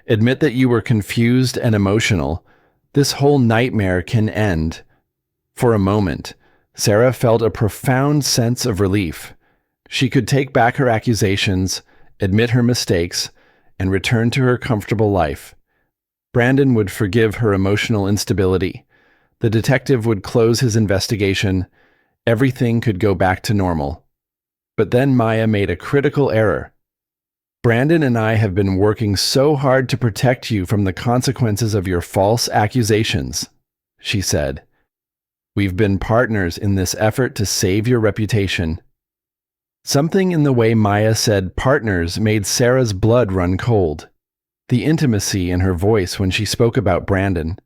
admit that you were confused and emotional, this whole nightmare can end." For a moment, Sarah felt a profound sense of relief. She could take back her accusations, admit her mistakes, and return to her comfortable life. Brandon would forgive her emotional instability. The detective would close his investigation. Everything could go back to normal. But then Maya made a critical error. "Brandon and I have been working so hard to protect you from the consequences of your false accusations," she said. "We've been partners in this effort to save your reputation." Something in the way Maya said partners made Sarah's blood run cold. The intimacy in her voice when she spoke about Brandon,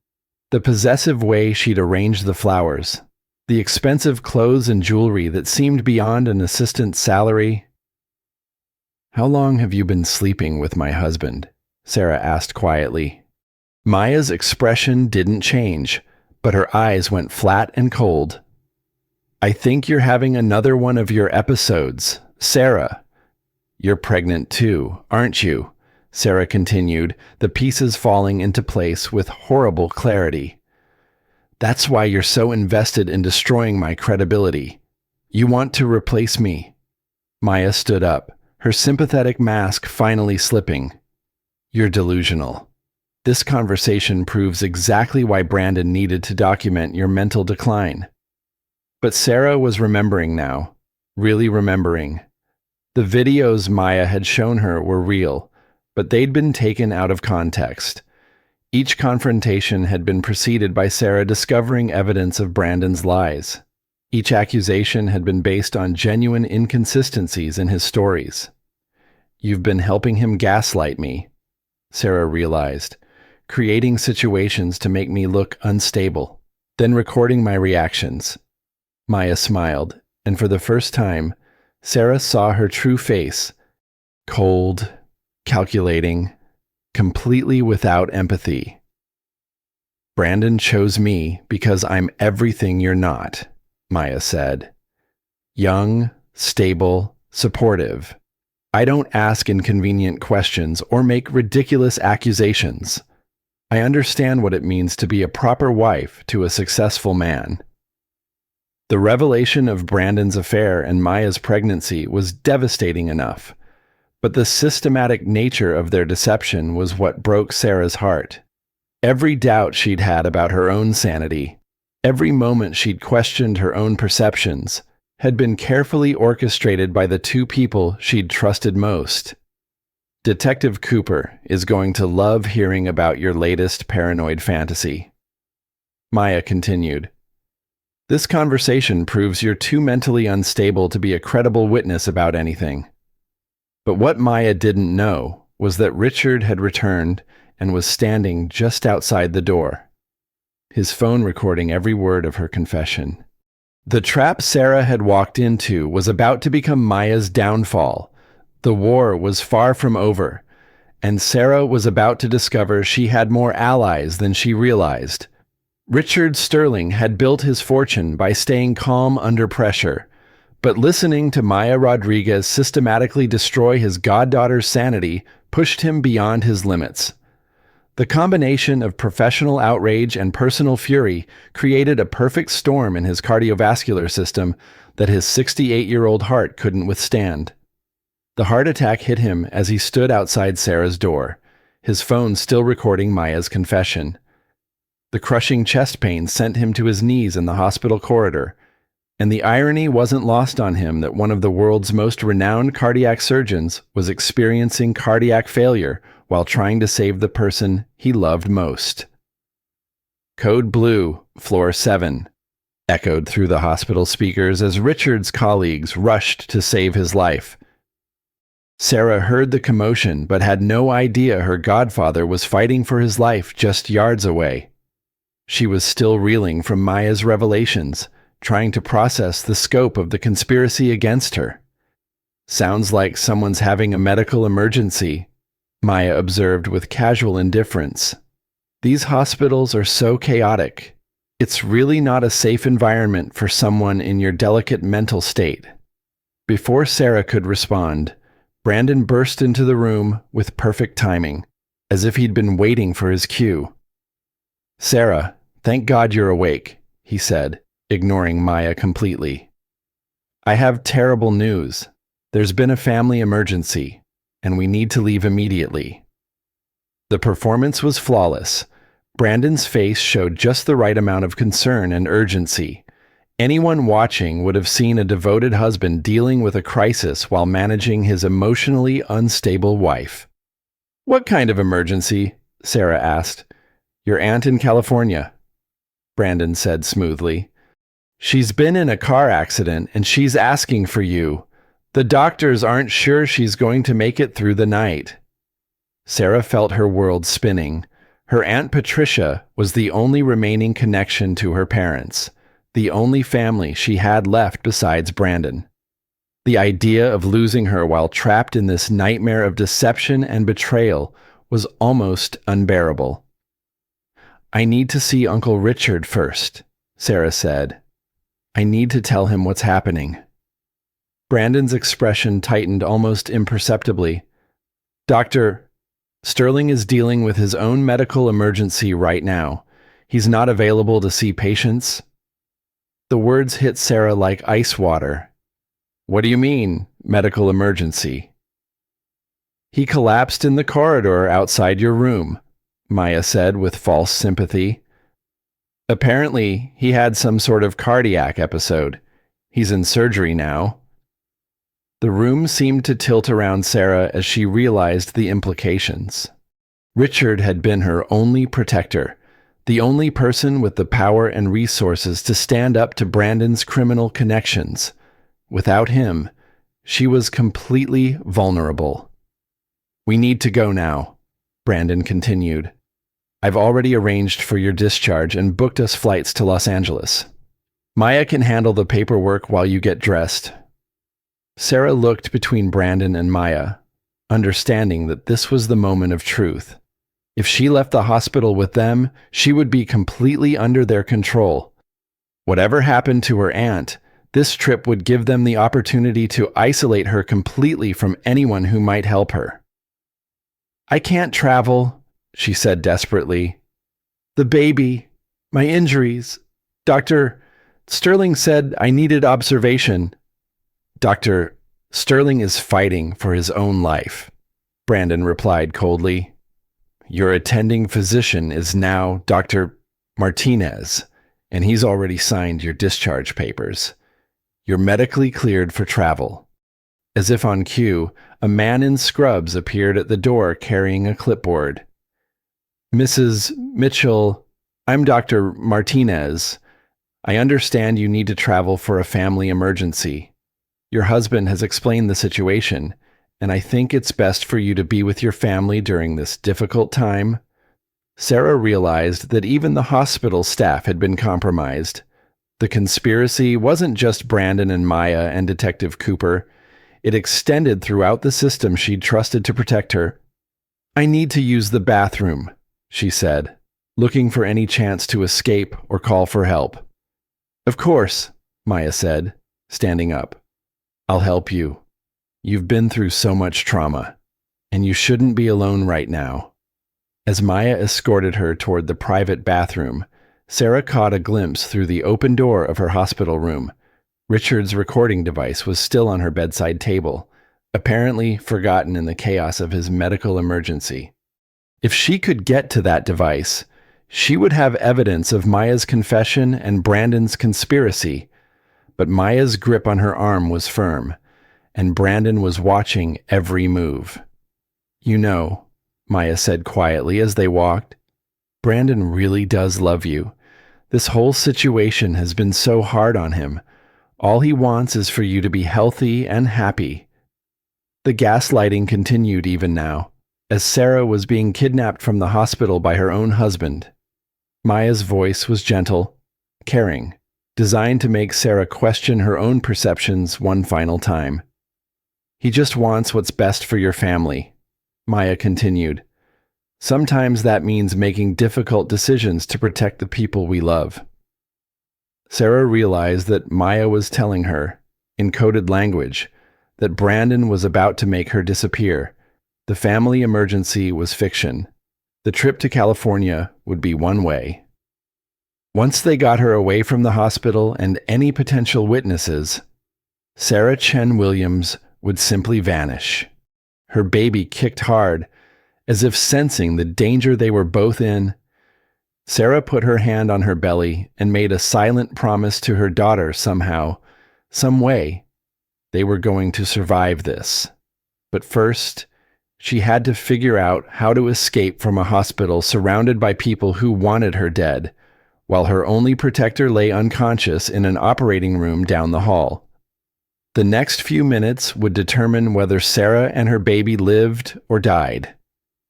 the possessive way she'd arranged the flowers, the expensive clothes and jewelry that seemed beyond an assistant's salary. "How long have you been sleeping with my husband?" Sarah asked quietly. Maya's expression didn't change, but her eyes went flat and cold. "I think you're having another one of your episodes, Sarah." "You're pregnant too, aren't you?" Sarah continued, the pieces falling into place with horrible clarity. "That's why you're so invested in destroying my credibility. You want to replace me." Maya stood up, her sympathetic mask finally slipping. "You're delusional. This conversation proves exactly why Brandon needed to document your mental decline." But Sarah was remembering now, really remembering. The videos Maya had shown her were real, but they'd been taken out of context. Each confrontation had been preceded by Sarah discovering evidence of Brandon's lies. Each accusation had been based on genuine inconsistencies in his stories. "You've been helping him gaslight me," Sarah realized, "creating situations to make me look unstable, then recording my reactions." Maya smiled, and for the first time, Sarah saw her true face, cold, calculating, completely without empathy. "Brandon chose me because I'm everything you're not," Maya said. "Young, stable, supportive. I don't ask inconvenient questions or make ridiculous accusations. I understand what it means to be a proper wife to a successful man." The revelation of Brandon's affair and Maya's pregnancy was devastating enough, but the systematic nature of their deception was what broke Sarah's heart. Every doubt she'd had about her own sanity, every moment she'd questioned her own perceptions, had been carefully orchestrated by the two people she'd trusted most. "Detective Cooper is going to love hearing about your latest paranoid fantasy," Maya continued. "This conversation proves you're too mentally unstable to be a credible witness about anything." But what Maya didn't know was that Richard had returned and was standing just outside the door, his phone recording every word of her confession. The trap Sarah had walked into was about to become Maya's downfall. The war was far from over, and Sarah was about to discover she had more allies than she realized. Richard Sterling had built his fortune by staying calm under pressure, but listening to Maya Rodriguez systematically destroy his goddaughter's sanity pushed him beyond his limits. The combination of professional outrage and personal fury created a perfect storm in his cardiovascular system that his 68-year-old heart couldn't withstand. The heart attack hit him as he stood outside Sarah's door, his phone still recording Maya's confession. The crushing chest pain sent him to his knees in the hospital corridor, and the irony wasn't lost on him that one of the world's most renowned cardiac surgeons was experiencing cardiac failure while trying to save the person he loved most. "Code Blue, Floor 7. echoed through the hospital speakers as Richard's colleagues rushed to save his life. Sarah heard the commotion but had no idea her godfather was fighting for his life just yards away. She was still reeling from Maya's revelations, trying to process the scope of the conspiracy against her. "Sounds like someone's having a medical emergency," Maya observed with casual indifference. "These hospitals are so chaotic. It's really not a safe environment for someone in your delicate mental state." Before Sarah could respond, Brandon burst into the room with perfect timing, as if he'd been waiting for his cue. "Sarah, thank God you're awake," he said, ignoring Maya completely. "I have terrible news. There's been a family emergency, and we need to leave immediately." The performance was flawless. Brandon's face showed just the right amount of concern and urgency. Anyone watching would have seen a devoted husband dealing with a crisis while managing his emotionally unstable wife. "What kind of emergency?" Sarah asked. "Your aunt in California," Brandon said smoothly. "She's been in a car accident and she's asking for you. The doctors aren't sure she's going to make it through the night." Sarah felt her world spinning. Her Aunt Patricia was the only remaining connection to her parents, the only family she had left besides Brandon. The idea of losing her while trapped in this nightmare of deception and betrayal was almost unbearable. "I need to see Uncle Richard first," Sarah said. "I need to tell him what's happening." Brandon's expression tightened almost imperceptibly. "Doctor, Sterling is dealing with his own medical emergency right now. He's not available to see patients." The words hit Sarah like ice water. "What do you mean, medical emergency?" "He collapsed in the corridor outside your room," Maya said with false sympathy. "Apparently, he had some sort of cardiac episode. He's in surgery now." The room seemed to tilt around Sarah as she realized the implications. Richard had been her only protector, the only person with the power and resources to stand up to Brandon's criminal connections. Without him, she was completely vulnerable. "We need to go now," Brandon continued. "I've already arranged for your discharge and booked us flights to Los Angeles. Maya can handle the paperwork while you get dressed." Sarah looked between Brandon and Maya, understanding that this was the moment of truth. If she left the hospital with them, she would be completely under their control. Whatever happened to her aunt, this trip would give them the opportunity to isolate her completely from anyone who might help her. "I can't travel," she said desperately. "The baby, my injuries. Dr. Sterling said I needed observation." "Dr. Sterling is fighting for his own life," Brandon replied coldly. "Your attending physician is now Dr. Martinez, and he's already signed your discharge papers. You're medically cleared for travel." As if on cue, a man in scrubs appeared at the door carrying a clipboard. "Mrs. Mitchell, I'm Dr. Martinez. I understand you need to travel for a family emergency. Your husband has explained the situation, and I think it's best for you to be with your family during this difficult time." Sarah realized that even the hospital staff had been compromised. The conspiracy wasn't just Brandon and Maya and Detective Cooper. It extended throughout the system she'd trusted to protect her. "I need to use the bathroom," she said, looking for any chance to escape or call for help. "Of course," Maya said, standing up. "I'll help you. You've been through so much trauma, and you shouldn't be alone right now." As Maya escorted her toward the private bathroom, Sarah caught a glimpse through the open door of her hospital room. Richard's recording device was still on her bedside table, apparently forgotten in the chaos of his medical emergency. If she could get to that device, she would have evidence of Maya's confession and Brandon's conspiracy. But Maya's grip on her arm was firm, and Brandon was watching every move. "You know," Maya said quietly as they walked, "Brandon really does love you. This whole situation has been so hard on him. All he wants is for you to be healthy and happy." The gaslighting continued even now, as Sarah was being kidnapped from the hospital by her own husband. Maya's voice was gentle, caring, designed to make Sarah question her own perceptions one final time. "He just wants what's best for your family," Maya continued. "Sometimes that means making difficult decisions to protect the people we love." Sarah realized that Maya was telling her, in coded language, that Brandon was about to make her disappear. The family emergency was fiction. The trip to California would be one way. Once they got her away from the hospital and any potential witnesses, Sarah Chen Williams would simply vanish. Her baby kicked hard, as if sensing the danger they were both in. Sarah put her hand on her belly and made a silent promise to her daughter somehow, some way, they were going to survive this. But first, she had to figure out how to escape from a hospital surrounded by people who wanted her dead, while her only protector lay unconscious in an operating room down the hall. The next few minutes would determine whether Sarah and her baby lived or died,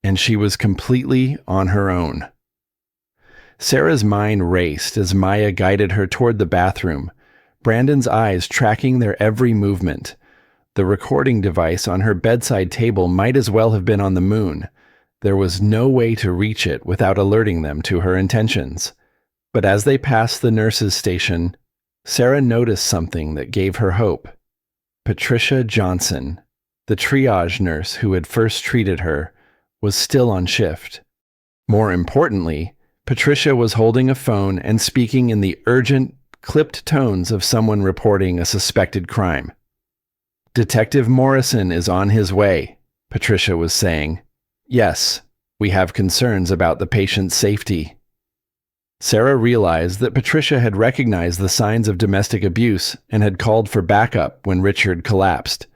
and she was completely on her own. Sarah's mind raced as Maya guided her toward the bathroom, Brandon's eyes tracking their every movement. The recording device on her bedside table might as well have been on the moon. There was no way to reach it without alerting them to her intentions. But as they passed the nurse's station, Sarah noticed something that gave her hope. Patricia Johnson, the triage nurse who had first treated her, was still on shift. More importantly, Patricia was holding a phone and speaking in the urgent, clipped tones of someone reporting a suspected crime. "Detective Morrison is on his way," Patricia was saying. "Yes, we have concerns about the patient's safety." Sarah realized that Patricia had recognized the signs of domestic abuse and had called for backup when Richard collapsed.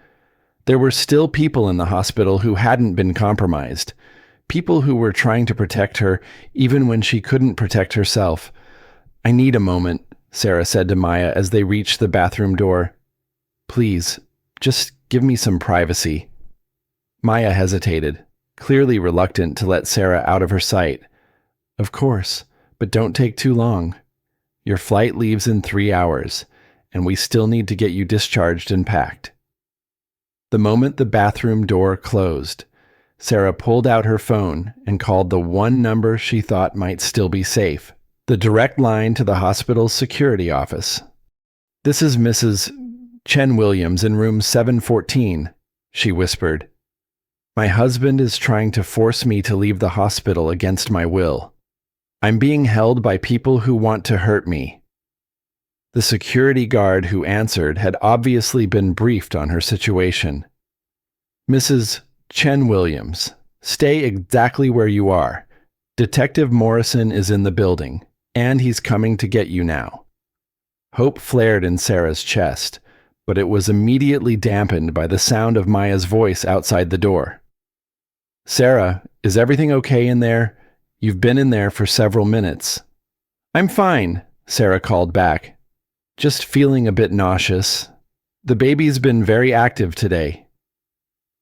There were still people in the hospital who hadn't been compromised, people who were trying to protect her even when she couldn't protect herself. "I need a moment," Sarah said to Maya as they reached the bathroom door. "Please, just give me some privacy." Maya hesitated, clearly reluctant to let Sarah out of her sight. "Of course, but don't take too long. Your flight leaves in 3 hours, and we still need to get you discharged and packed." The moment the bathroom door closed, Sarah pulled out her phone and called the one number she thought might still be safe, the direct line to the hospital's security office. "This is Mrs. Chen Williams in room 714, she whispered. "My husband is trying to force me to leave the hospital against my will. I'm being held by people who want to hurt me." The security guard who answered had obviously been briefed on her situation. "Mrs. Chen Williams, stay exactly where you are. Detective Morrison is in the building, and he's coming to get you now." Hope flared in Sarah's chest, but it was immediately dampened by the sound of Maya's voice outside the door. "Sarah, is everything okay in there? You've been in there for several minutes." "I'm fine," Sarah called back. "Just feeling a bit nauseous. The baby's been very active today."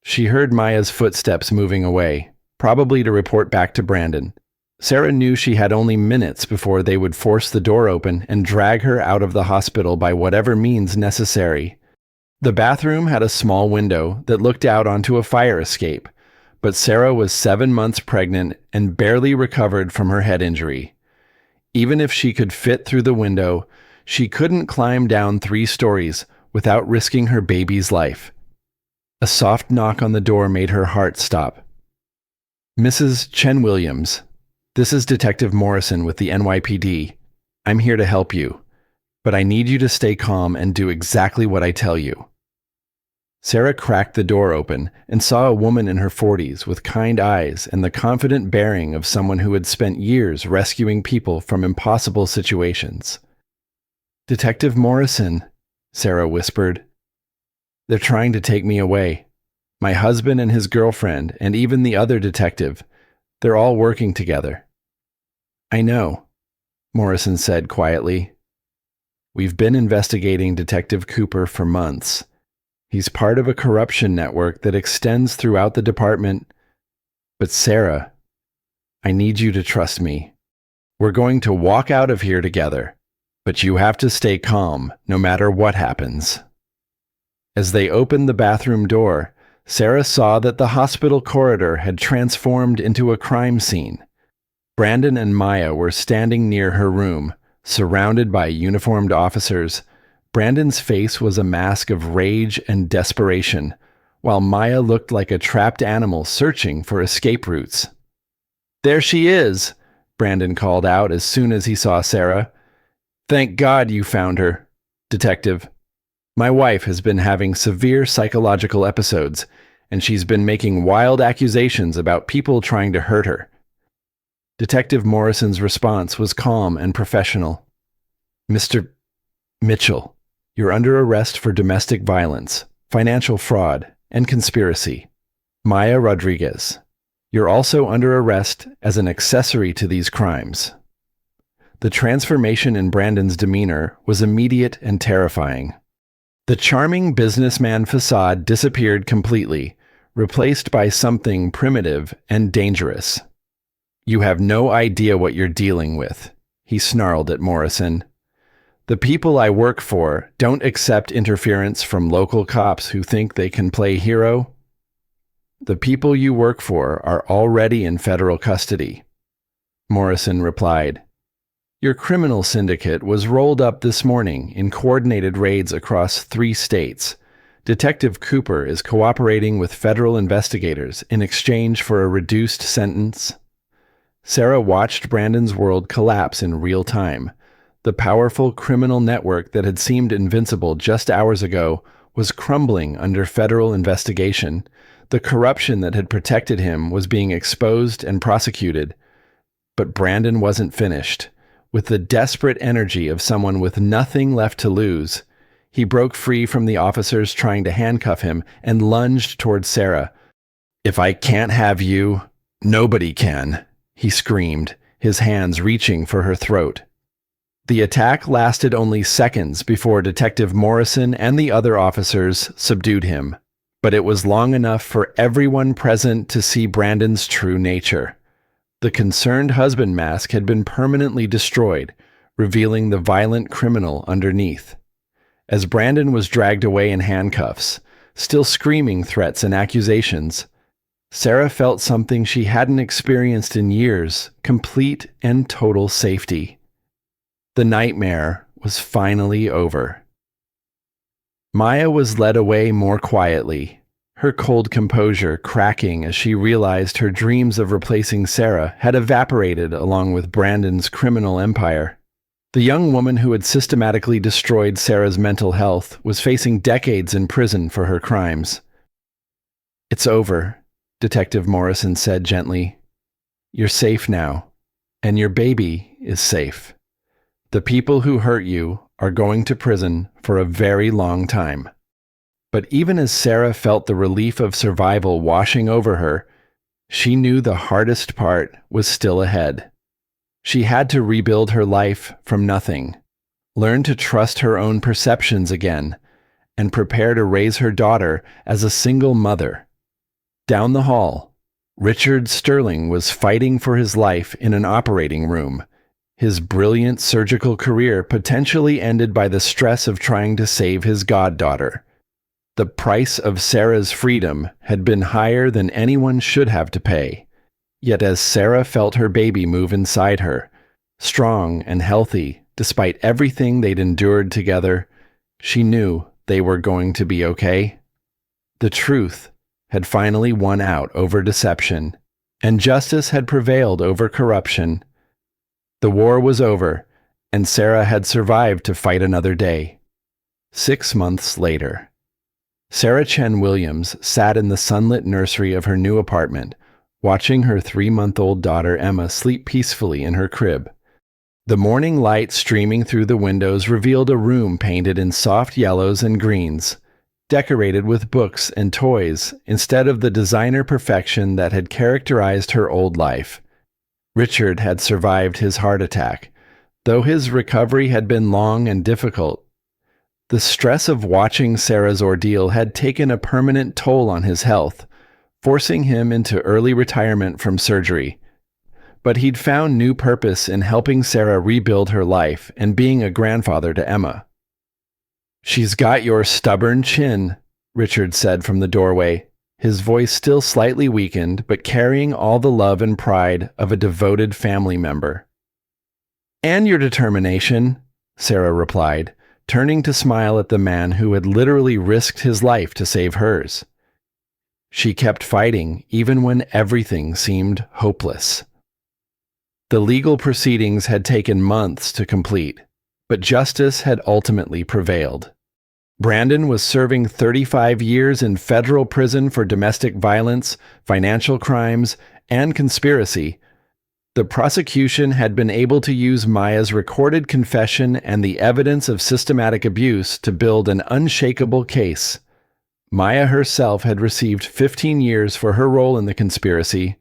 She heard Maya's footsteps moving away, probably to report back to Brandon. Sarah knew she had only minutes before they would force the door open and drag her out of the hospital by whatever means necessary. The bathroom had a small window that looked out onto a fire escape, but Sarah was 7 months pregnant and barely recovered from her head injury. Even if she could fit through the window, she couldn't climb down 3 stories without risking her baby's life. A soft knock on the door made her heart stop. "Mrs. Chen Williams, this is Detective Morrison with the NYPD. I'm here to help you, but I need you to stay calm and do exactly what I tell you." Sarah cracked the door open and saw a woman in her 40s with kind eyes and the confident bearing of someone who had spent years rescuing people from impossible situations. "Detective Morrison," Sarah whispered. "They're trying to take me away. My husband and his girlfriend, and even the other detective, they're all working together." "I know." Morrison said quietly. We've been investigating Detective Cooper for months. He's part of a corruption network that extends throughout the department. But Sarah, I need you to trust me. We're going to walk out of here together, but you have to stay calm no matter what happens. As they opened the bathroom door, Sarah saw that the hospital corridor had transformed into a crime scene. Brandon and Maya were standing near her room, surrounded by uniformed officers. Brandon's face was a mask of rage and desperation, while Maya looked like a trapped animal searching for escape routes. "There she is," Brandon called out as soon as he saw Sarah. "Thank God you found her, Detective. My wife has been having severe psychological episodes, and she's been making wild accusations about people trying to hurt her." Detective Morrison's response was calm and professional. "Mr. Mitchell, you're under arrest for domestic violence, financial fraud, and conspiracy. Maya Rodriguez, you're also under arrest as an accessory to these crimes." The transformation in Brandon's demeanor was immediate and terrifying. The charming businessman facade disappeared completely, replaced by something primitive and dangerous. "You have no idea what you're dealing with," he snarled at Morrison. "The people I work for don't accept interference from local cops who think they can play hero. The people you work for are already in federal custody." Morrison replied, "Your criminal syndicate was rolled up this morning in coordinated raids across 3 states. Detective Cooper is cooperating with federal investigators in exchange for a reduced sentence." Sarah watched Brandon's world collapse in real time. The powerful criminal network that had seemed invincible just hours ago was crumbling under federal investigation. The corruption that had protected him was being exposed and prosecuted. But Brandon wasn't finished. With the desperate energy of someone with nothing left to lose, he broke free from the officers trying to handcuff him and lunged towards Sarah. "If I can't have you, nobody can," he screamed, his hands reaching for her throat. The attack lasted only seconds before Detective Morrison and the other officers subdued him, but it was long enough for everyone present to see Brandon's true nature. The concerned husband mask had been permanently destroyed, revealing the violent criminal underneath. As Brandon was dragged away in handcuffs, still screaming threats and accusations, Sarah felt something she hadn't experienced in years: complete and total safety. The nightmare was finally over. Maya was led away more quietly, her cold composure cracking as she realized her dreams of replacing Sarah had evaporated along with Brandon's criminal empire. The young woman who had systematically destroyed Sarah's mental health was facing decades in prison for her crimes. "It's over," Detective Morrison said gently. "You're safe now, and your baby is safe. The people who hurt you are going to prison for a very long time." But even as Sarah felt the relief of survival washing over her, she knew the hardest part was still ahead. She had to rebuild her life from nothing, learn to trust her own perceptions again, and prepare to raise her daughter as a single mother. Down the hall, Richard Sterling was fighting for his life in an operating room, his brilliant surgical career potentially ended by the stress of trying to save his goddaughter. The price of Sarah's freedom had been higher than anyone should have to pay. Yet as Sarah felt her baby move inside her, strong and healthy despite everything they'd endured together, she knew they were going to be okay. The truth had finally won out over deception, and justice had prevailed over corruption. The war was over, and Sarah had survived to fight another day. 6 months later, Sarah Chen Williams sat in the sunlit nursery of her new apartment, watching her 3-month-old daughter Emma sleep peacefully in her crib. The morning light streaming through the windows revealed a room painted in soft yellows and greens, decorated with books and toys instead of the designer perfection that had characterized her old life. Richard had survived his heart attack, Though his recovery had been long and difficult, the stress of watching Sarah's ordeal had taken a permanent toll on his health, forcing him into early retirement from surgery. But he'd found new purpose in helping Sarah rebuild her life and being a grandfather to Emma. "She's got your stubborn chin," Richard said from the doorway, his voice still slightly weakened but carrying all the love and pride of a devoted family member. "And your determination," Sarah replied, turning to smile at the man who had literally risked his life to save hers. She kept fighting even when everything seemed hopeless. The legal proceedings had taken months to complete, but justice had ultimately prevailed. Brandon was serving 35 years in federal prison for domestic violence, financial crimes, and conspiracy. The prosecution had been able to use Maya's recorded confession and the evidence of systematic abuse to build an unshakable case. Maya herself had received 15 years for her role in the conspiracy,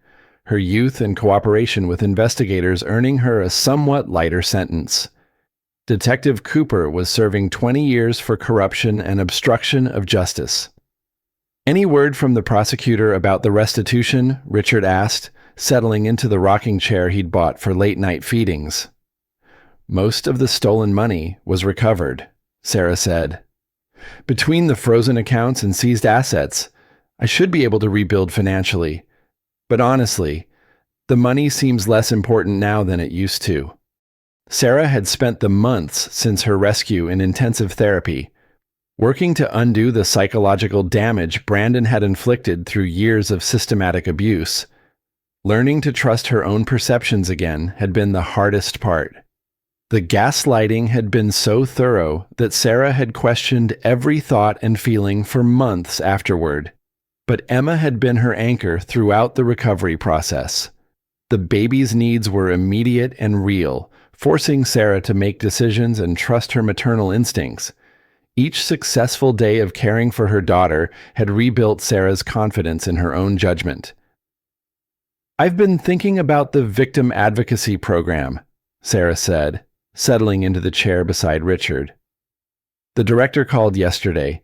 her youth and cooperation with investigators earning her a somewhat lighter sentence. Detective Cooper was serving 20 years for corruption and obstruction of justice. "Any word from the prosecutor about the restitution?" Richard asked, settling into the rocking chair he'd bought for late-night feedings. "Most of the stolen money was recovered," Sarah said. "Between the frozen accounts and seized assets, I should be able to rebuild financially. But honestly, the money seems less important now than it used to." Sarah had spent the months since her rescue in intensive therapy, working to undo the psychological damage Brandon had inflicted through years of systematic abuse. Learning to trust her own perceptions again had been the hardest part. The gaslighting had been so thorough that Sarah had questioned every thought and feeling for months afterward. But Emma had been her anchor throughout the recovery process. The baby's needs were immediate and real, forcing Sarah to make decisions and trust her maternal instincts. Each successful day of caring for her daughter had rebuilt Sarah's confidence in her own judgment. "I've been thinking about the victim advocacy program," Sarah said, settling into the chair beside Richard. "The director called yesterday.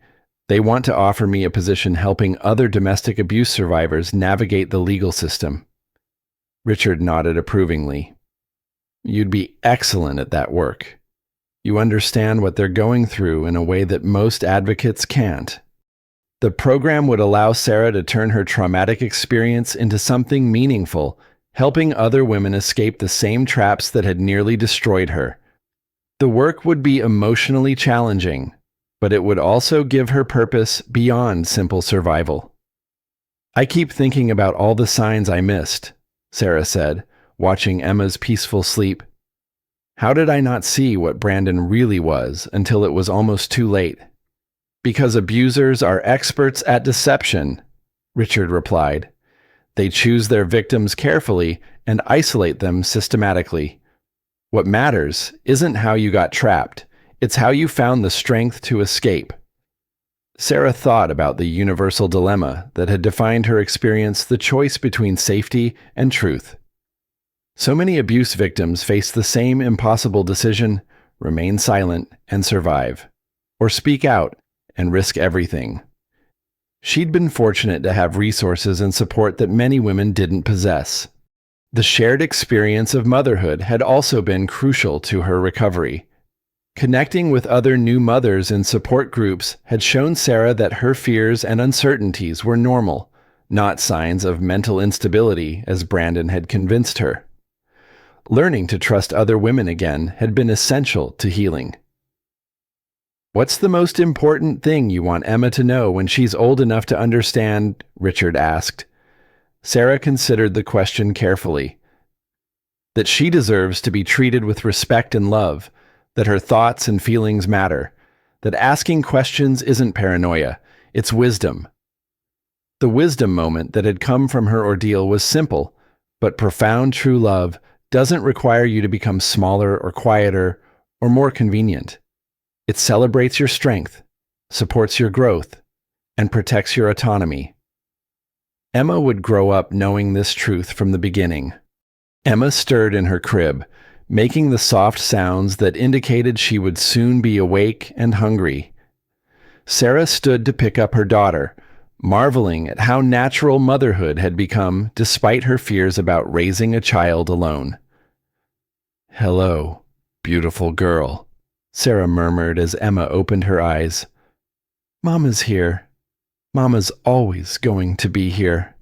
They want to offer me a position helping other domestic abuse survivors navigate the legal system." Richard nodded approvingly. "You'd be excellent at that work. You understand what they're going through in a way that most advocates can't." The program would allow Sarah to turn her traumatic experience into something meaningful, helping other women escape the same traps that had nearly destroyed her. The work would be emotionally challenging, but it would also give her purpose beyond simple survival. "I keep thinking about all the signs I missed," Sarah said, watching Emma's peaceful sleep. "How did I not see what Brandon really was until it was almost too late?" "Because abusers are experts at deception," Richard replied. "They choose their victims carefully and isolate them systematically. What matters isn't how you got trapped, it's how you found the strength to escape." Sarah thought about the universal dilemma that had defined her experience, the choice between safety and truth. So many abuse victims face the same impossible decision: remain silent and survive, or speak out and risk everything. She'd been fortunate to have resources and support that many women didn't possess. The shared experience of motherhood had also been crucial to her recovery. Connecting with other new mothers in support groups had shown Sarah that her fears and uncertainties were normal, not signs of mental instability as Brandon had convinced her. Learning to trust other women again had been essential to healing. "What's the most important thing you want Emma to know when she's old enough to understand?" Richard asked. Sarah considered the question carefully. "That she deserves to be treated with respect and love, that her thoughts and feelings matter, that asking questions isn't paranoia, it's wisdom." The wisdom moment that had come from her ordeal was simple, but profound. True love doesn't require you to become smaller or quieter or more convenient. It celebrates your strength, supports your growth, and protects your autonomy. Emma would grow up knowing this truth from the beginning. Emma stirred in her crib, making the soft sounds that indicated she would soon be awake and hungry. Sarah stood to pick up her daughter, marveling at how natural motherhood had become despite her fears about raising a child alone. "Hello, beautiful girl," Sarah murmured as Emma opened her eyes. "Mama's here. Mama's always going to be here."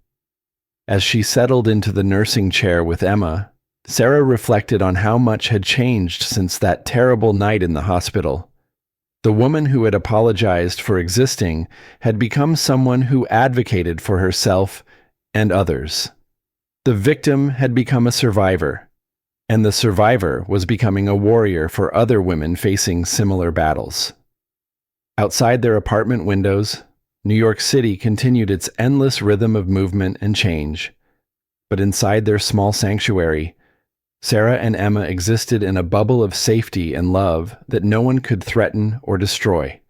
As she settled into the nursing chair with Emma, Sarah reflected on how much had changed since that terrible night in the hospital. The woman who had apologized for existing had become someone who advocated for herself and others. The victim had become a survivor, and the survivor was becoming a warrior for other women facing similar battles. Outside their apartment windows, New York City continued its endless rhythm of movement and change. But inside their small sanctuary, Sarah and Emma existed in a bubble of safety and love that no one could threaten or destroy.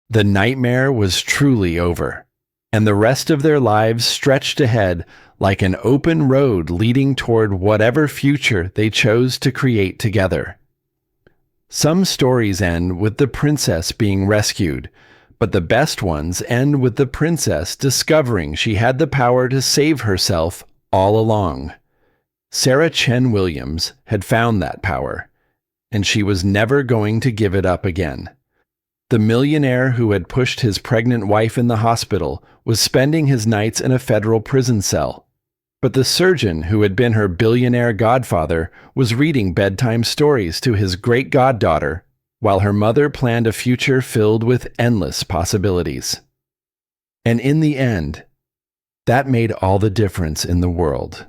The nightmare was truly over, and the rest of their lives stretched ahead like an open road leading toward whatever future they chose to create together. Some stories end with the princess being rescued, but the best ones end with the princess discovering she had the power to save herself all along. Sarah Chen Williams had found that power, and she was never going to give it up again. The millionaire who had pushed his pregnant wife in the hospital was spending his nights in a federal prison cell, but the surgeon who had been her billionaire godfather was reading bedtime stories to his great-goddaughter, while her mother planned a future filled with endless possibilities. And in the end, that made all the difference in the world.